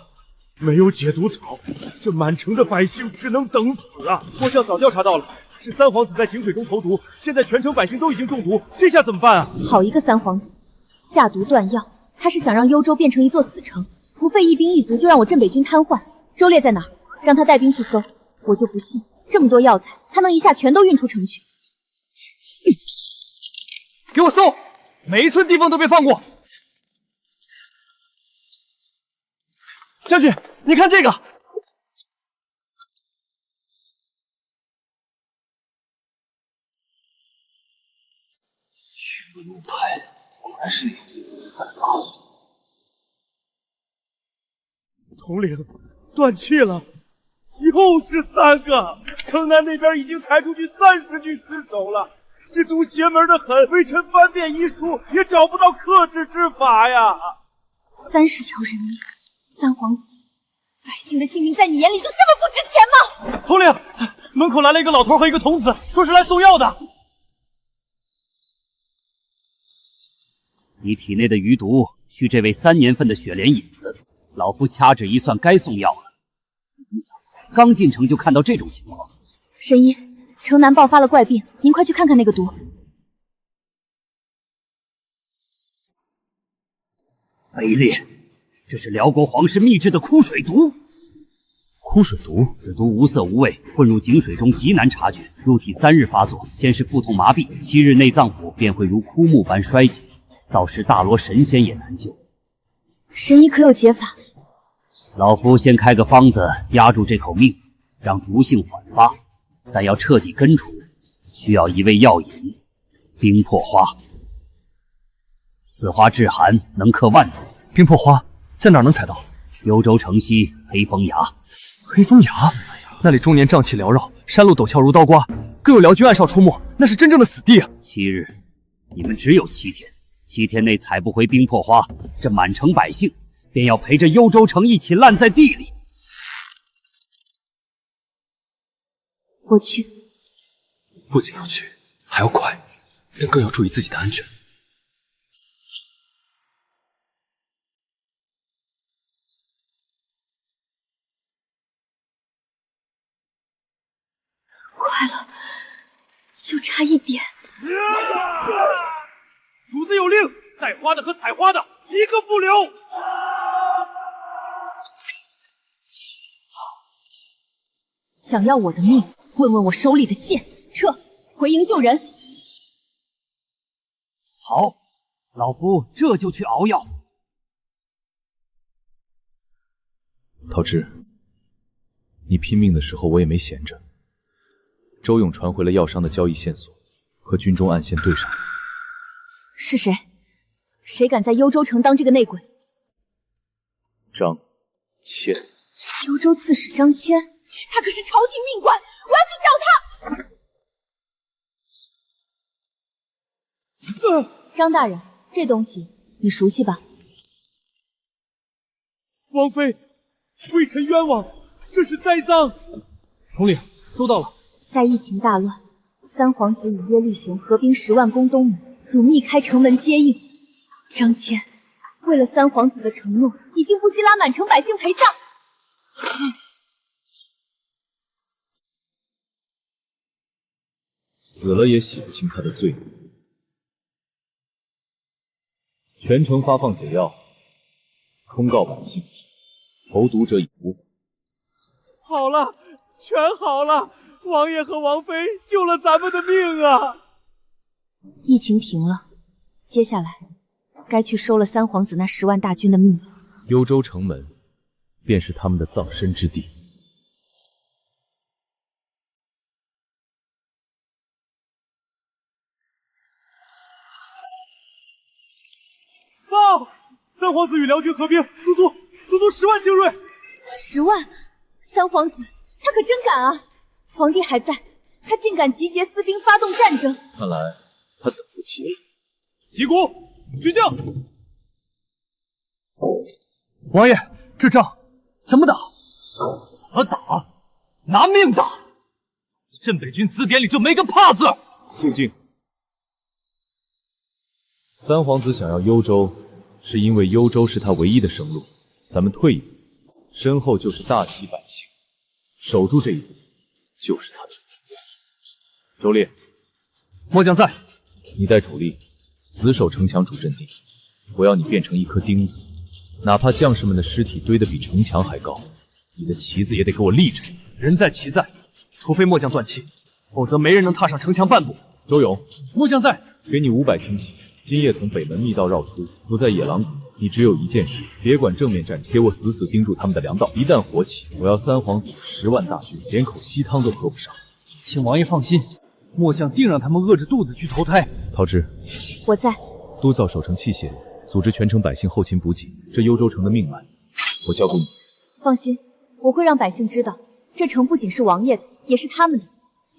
没有解毒草，这满城的百姓只能等死啊！末将早调查到了，是三皇子在井水中投毒，现在全城百姓都已经中毒，这下怎么办啊？好一个三皇子，下毒断药，他是想让幽州变成一座死城，不费一兵一卒就让我镇北军瘫痪。周烈在哪儿？让他带兵去搜。我就不信这么多药材，他能一下全都运出城去。给我搜，每一寸地方都别放过！将军，你看这个。玉木牌，果然是1散杂碎。统领，断气了，又是3个！城南那边已经抬出去30具尸首了。这毒邪门的很，微臣翻遍医书也找不到克制之法呀！ 30条人命三皇子，百姓的性命在你眼里就这么不值钱吗？统领，门口来了一个老头和一个童子，说是来送药的。你体内的余毒需这位3年份的血莲引子，老夫掐指一算，该送药了。怎么想，刚进城就看到这种情况。神医，城南爆发了怪病，您快去看看那个毒。卑劣！这是辽国皇室秘制的枯水毒。枯水毒，此毒无色无味，混入井水中极难察觉，入体3日发作，先是腹痛麻痹，7日内脏腑便会如枯木般衰竭，到时大罗神仙也难救。神医可有解法？老夫先开个方子压住这口命，让毒性缓发，但要彻底根除，需要一味药引——冰魄花。此花致寒，能克万毒。冰魄花在哪儿能采到？幽州城西黑风崖。黑风崖，那里终年瘴气缭绕，山路陡峭如刀刮，更有辽军暗哨出没，那是真正的死地啊！7日，你们只有7天，7天内采不回冰魄花，这满城百姓便要陪着幽州城一起烂在地里。我去。不仅要去，还要快，但更要注意自己的安全。快了，就差一点。主子有令，带花的和采花的一个不留。想要我的命，问问我手里的剑，撤，回营救人。好，老夫这就去熬药。桃枝，你拼命的时候我也没闲着。周勇传回了药商的交易线索，和军中暗线对上了。是谁？谁敢在幽州城当这个内鬼？张骞。幽州刺史张骞，他可是朝廷命官，我要去找他。张大人，这东西你熟悉吧？王妃，微臣冤枉，这是栽赃。统领，搜到了。待疫情大乱，三皇子与耶律雄合兵10万攻东门，汝密开城门接应。张骞为了三皇子的承诺，已经不惜拉满城百姓陪葬。死了也洗不清他的罪名。全城发放解药，通告百姓，投毒者已伏法。好了，全好了，王爷和王妃救了咱们的命啊！疫情平了，接下来该去收了三皇子那10万大军的命了。幽州城门便是他们的葬身之地。报，三皇子与辽军合兵，足足10万精锐。10万？三皇子他可真敢啊！皇帝还在，他竟敢集结私兵发动战争。看来他等不及了。击鼓，举将。王爷，这仗怎么打？怎么打？拿命打！镇北军词典里就没个怕字。肃静。三皇子想要幽州，是因为幽州是他唯一的生路。咱们退一步，身后就是大齐百姓，守住这一步，就是他的福。周烈，末将在。你带主力死守城墙主阵地，我要你变成一颗钉子，哪怕将士们的尸体堆得比城墙还高，你的旗子也得给我立着。人在旗在，除非末将断气，否则没人能踏上城墙半步。周勇，末将在。给你500轻骑，今夜从北门密道绕出，伏在野狼谷。你只有一件事，别管正面战场，给我死死盯住他们的粮道。一旦火起，我要三皇子10万大军，连口稀汤都喝不上。请王爷放心，末将定让他们饿着肚子去投胎。桃枝，我在。督造守城器械，组织全城百姓后勤补给。这幽州城的命脉，我交给你。放心，我会让百姓知道，这城不仅是王爷的，也是他们的。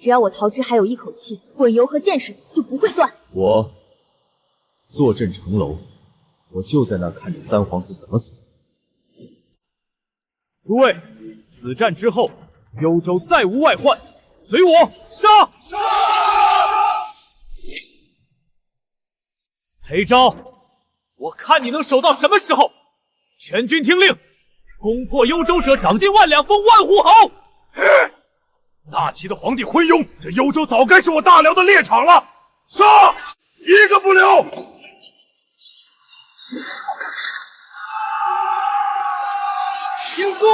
只要我桃枝还有一口气，滚油和剑水就不会断。我坐镇城楼，我就在那儿看着三皇子怎么死。诸位，此战之后，幽州再无外患，随我杀！裴昭，我看你能守到什么时候？全军听令，攻破幽州者，赏金1两，封万户侯。大齐的皇帝昏庸，这幽州早该是我大辽的猎场了！杀，一个不留！顶住！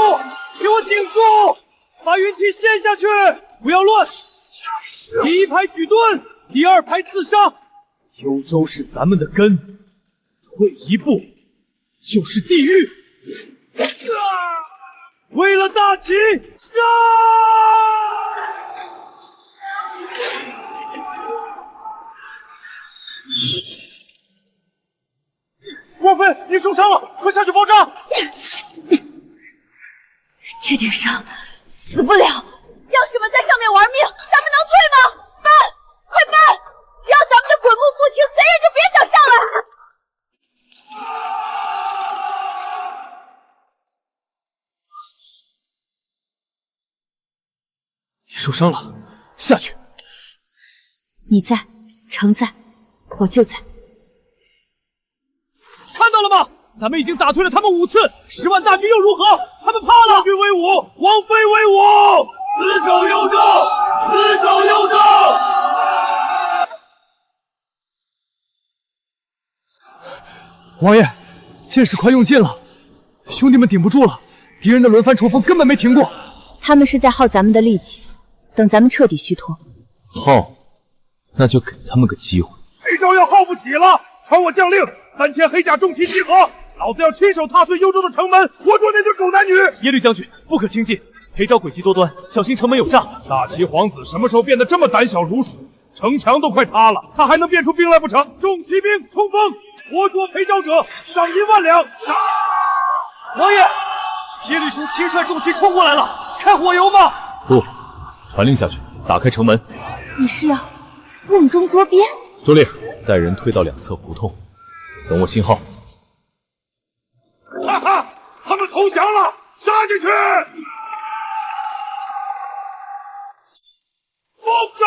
给我顶住！把云梯陷下去！不要乱！第一排举盾，第二排刺杀。幽州是咱们的根，退一步就是地狱。为了大齐，杀！王妃，你受伤了，快下去包扎！这点伤死不了，将士们在上面玩命，咱们能退吗？搬，快搬！只要咱们的滚木不停，贼人就别想上来。你受伤了，下去。你在，城在，我就在。看到了吗？咱们已经打退了他们5次，10万大军又如何？他们怕了。大军威武，王妃威武！死守幽州，死守幽州！王爷，箭矢快用尽了，兄弟们顶不住了，敌人的轮番冲锋根本没停过。他们是在耗咱们的力气，等咱们彻底虚脱。耗，那就给他们个机会。裴昭要耗不起了，传我将令，3000黑甲重骑集合，老子要亲手踏碎幽州的城门，活捉那对狗男女！耶律将军，不可轻进，裴昭诡计多端，小心城门有诈。大齐皇子什么时候变得这么胆小如鼠？城墙都快塌了，他还能变出兵来不成？众骑兵冲锋！活捉裴昭者，赏银1万两！杀！王爷，耶律雄亲率重骑冲过来了，开火油吗？不，传令下去，打开城门。你是要瓮中捉鳖？遵令，带人退到2侧胡同，等我信号。哈哈，他们投降了，杀进去！放杀！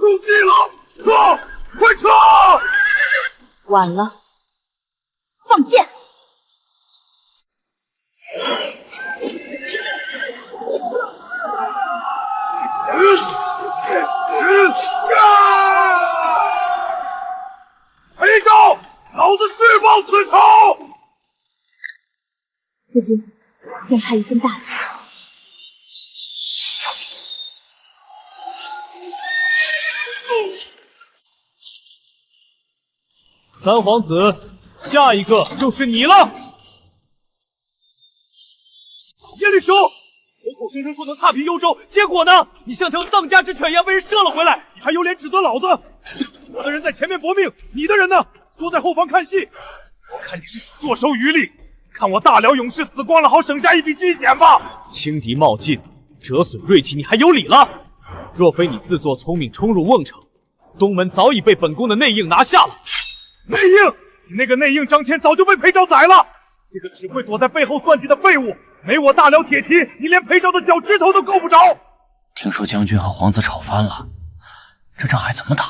中计了，撤！快撤！晚了，放箭！裴昭，老子誓报此仇！夫君，送他一份大礼。三皇子，下一个就是你了。耶律雄，口口声声说能踏平幽州，结果呢？你像条丧家之犬一样被人射了回来，你还有脸指责老子？我的人在前面搏命，你的人呢？缩在后方看戏。我看你是想坐收渔利，看我大辽勇士死光了，好省下一笔军饷吧。轻敌冒进，折损锐气，你还有理了？若非你自作聪明冲入瓮城，东门早已被本宫的内应拿下了。内应，你那个内应张骞早就被裴昭宰了。这个只会躲在背后算计的废物，没我大辽铁骑，你连裴昭的脚趾头都够不着。听说将军和皇子吵翻了，这仗还怎么打？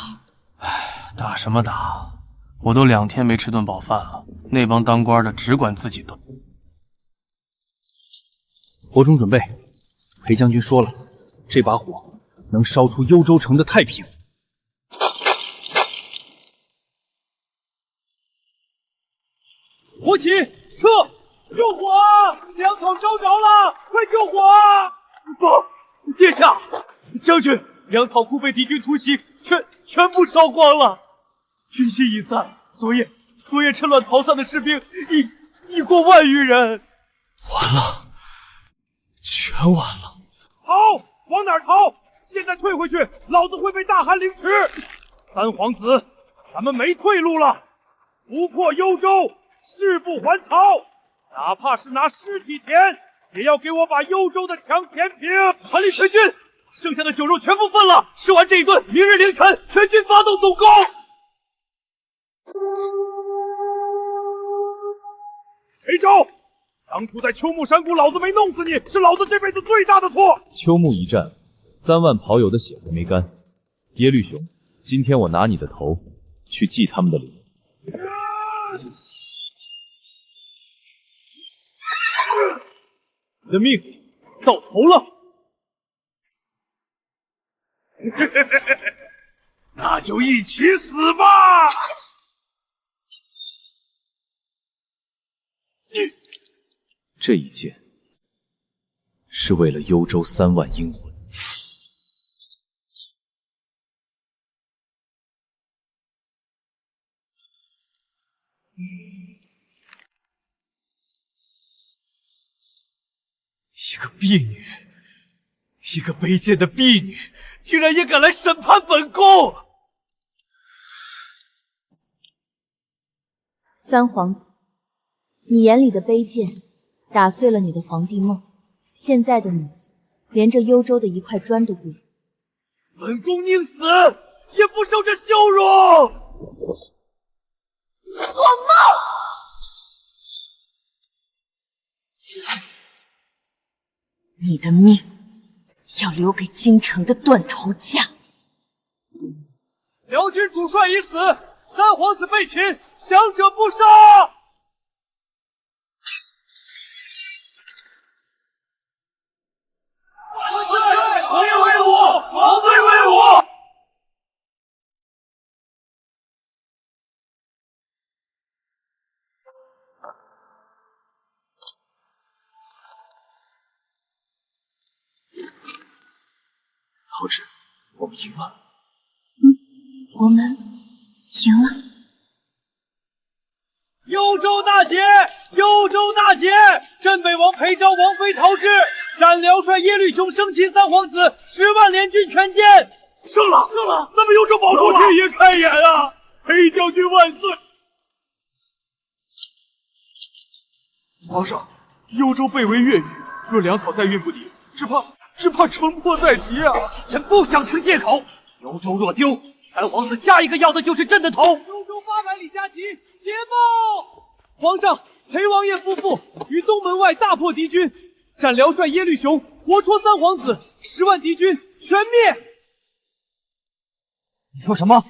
唉，打什么打？我都2天没吃顿饱饭了，那帮当官的只管自己斗。火中准备，裴将军说了，这把火能烧出幽州城的太平。火起，撤！救火啊！粮草烧着了，快救火啊！不，殿下，将军，粮草库被敌军突袭，全部烧光了，军心已散。昨夜趁乱逃散的士兵已过10000余人。完了，全完了！逃！往哪儿逃？现在退回去，老子会被大汗凌迟！三皇子，咱们没退路了，不破幽州，誓不还曹！哪怕是拿尸体填，也要给我把幽州的墙填平！传令全军，剩下的酒肉全部分了，吃完这一顿，明日凌晨全军发动总攻！裴昭，当初在秋木山谷，老子没弄死你，是老子这辈子最大的错。秋木一战，3万跑友的血还没干。耶律雄，今天我拿你的头去祭他们的灵。你的命到头了。那就一起死吧！这一剑是为了幽州3万阴魂。一个婢女，一个卑贱的婢女，竟然也敢来审判本宫！三皇子，你眼里的卑贱，打碎了你的皇帝梦。现在的你，连这幽州的一块砖都不如。本宫宁死也不受这羞辱！做梦！你的命要留给京城的断头将。辽军主帅已死，3皇子被擒，降者不杀！王爷为伍，王妃为伍！桃枝，我们赢了。我们赢了。幽州大捷！幽州大捷！镇北王裴昭、王妃桃枝，斩辽帅耶律雄，生擒3皇子，10万联军全歼！胜了，胜了！咱们幽州保住了！老天爷开眼啊！裴将军万岁！皇上，幽州被围越狱，若粮草再运不抵，只怕城破在即啊！朕不想听借口。幽州若丢，3皇子下一个要的就是朕的头。幽州800里加急，捷报！皇上，裴王爷夫妇于东门外大破敌军，斩辽帅耶律雄，活戳3皇子，10万敌军全灭。你说什么？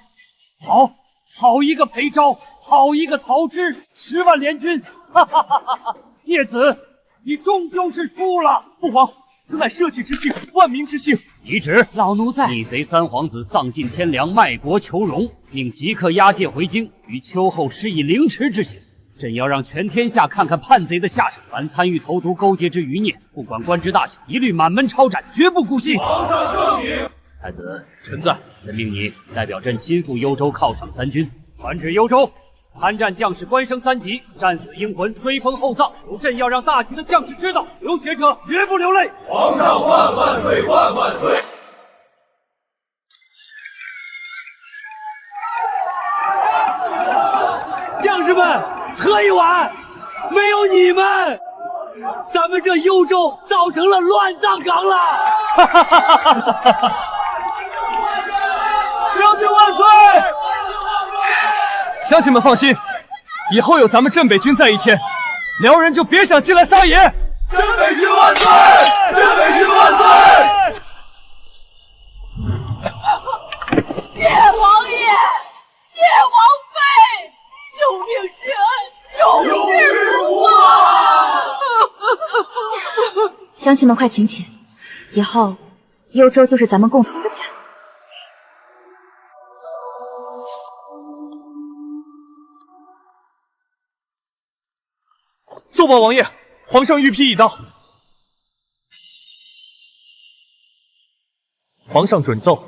好一个裴昭，好一个桃枝，10万联军！哈哈哈哈哈！孽子，你终究是输了。父皇，此乃社稷之幸，万民之幸。遗旨，老奴在。逆贼3皇子丧尽天良，卖国求荣，命即刻押解回京，于秋后施以凌迟之刑。朕要让全天下看看叛贼的下场。凡参与投毒勾结之余孽，不管官职大小，一律满门抄斩，绝不姑息。皇上圣明。太子，臣在。朕命你代表朕亲赴幽州犒赏3军，传旨幽州。参战将士官升3级，战死英魂追封厚葬。由朕要让大齐的将士知道，流血者绝不流泪。皇上万万岁，万万岁！将士们，喝一碗！没有你们，咱们这幽州早成了乱葬岗了！哈哈哈哈哈！将军万岁！乡亲们放心，以后有咱们镇北军在一天，辽人就别想进来撒野。镇北军万岁！镇北军万岁！谢王爷，谢王妃，救命之恩永世不忘。乡亲们快请起，以后幽州就是咱们共同的家。奏报王爷，皇上御批已到。皇上准奏，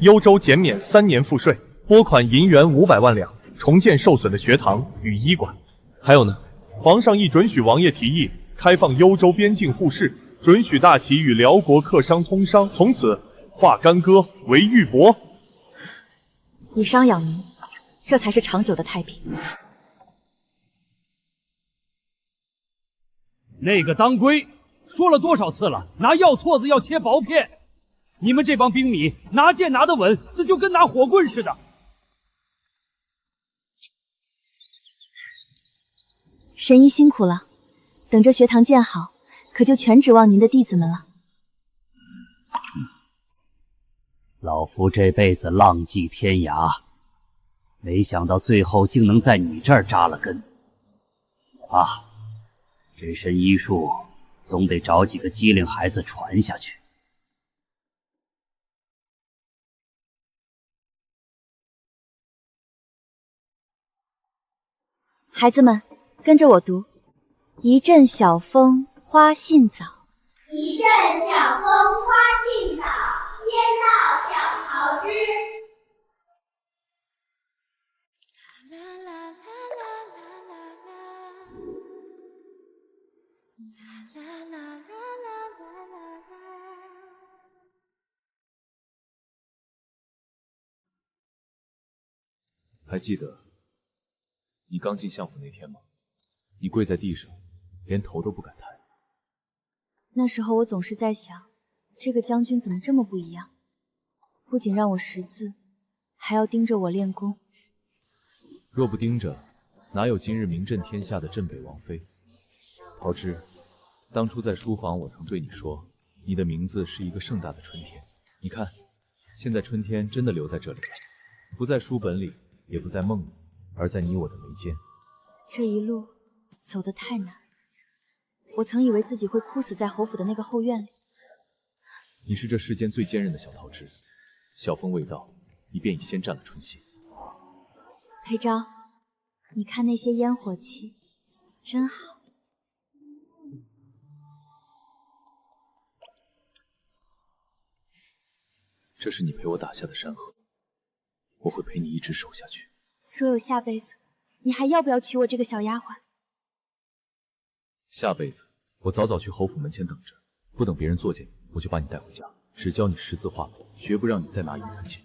幽州减免3年赋税，拨款银元500万两，重建受损的学堂与医馆。还有呢？皇上亦准许王爷提议开放幽州边境互市，准许大齐与辽国客商通商，从此化干戈为玉帛。以商养民，这才是长久的太平。那个当归说了多少次了，拿药撮子要切薄片。你们这帮兵米拿剑拿得稳，这就跟拿火棍似的。神医辛苦了。等这学堂建好，可就全指望您的弟子们了。老夫这辈子浪迹天涯，没想到最后竟能在你这儿扎了根。啊，这身医术总得找几个机灵孩子传下去。孩子们，跟着我读：一阵小风花信早，一阵小风花信早，天道小桃枝。还记得你刚进相府那天吗？你跪在地上，连头都不敢抬。那时候我总是在想，这个将军怎么这么不一样？不仅让我识字，还要盯着我练功。若不盯着，哪有今日名震天下的镇北王妃？桃枝，当初在书房，我曾对你说，你的名字是一个盛大的春天。你看，现在春天真的留在这里了，不在书本里，也不在梦里，而在你我的眉间。这一路走得太难，我曾以为自己会枯死在侯府的那个后院里。你是这世间最坚韧的小桃枝，小风未到，你便已先占了春心。裴昭，你看那些烟火气，真好。这是你陪我打下的山河，我会陪你一直守下去。若有下辈子，你还要不要娶我这个小丫鬟？下辈子，我早早去侯府门前等着，不等别人作践你，我就把你带回家，只教你识字画本，绝不让你再拿一字钱。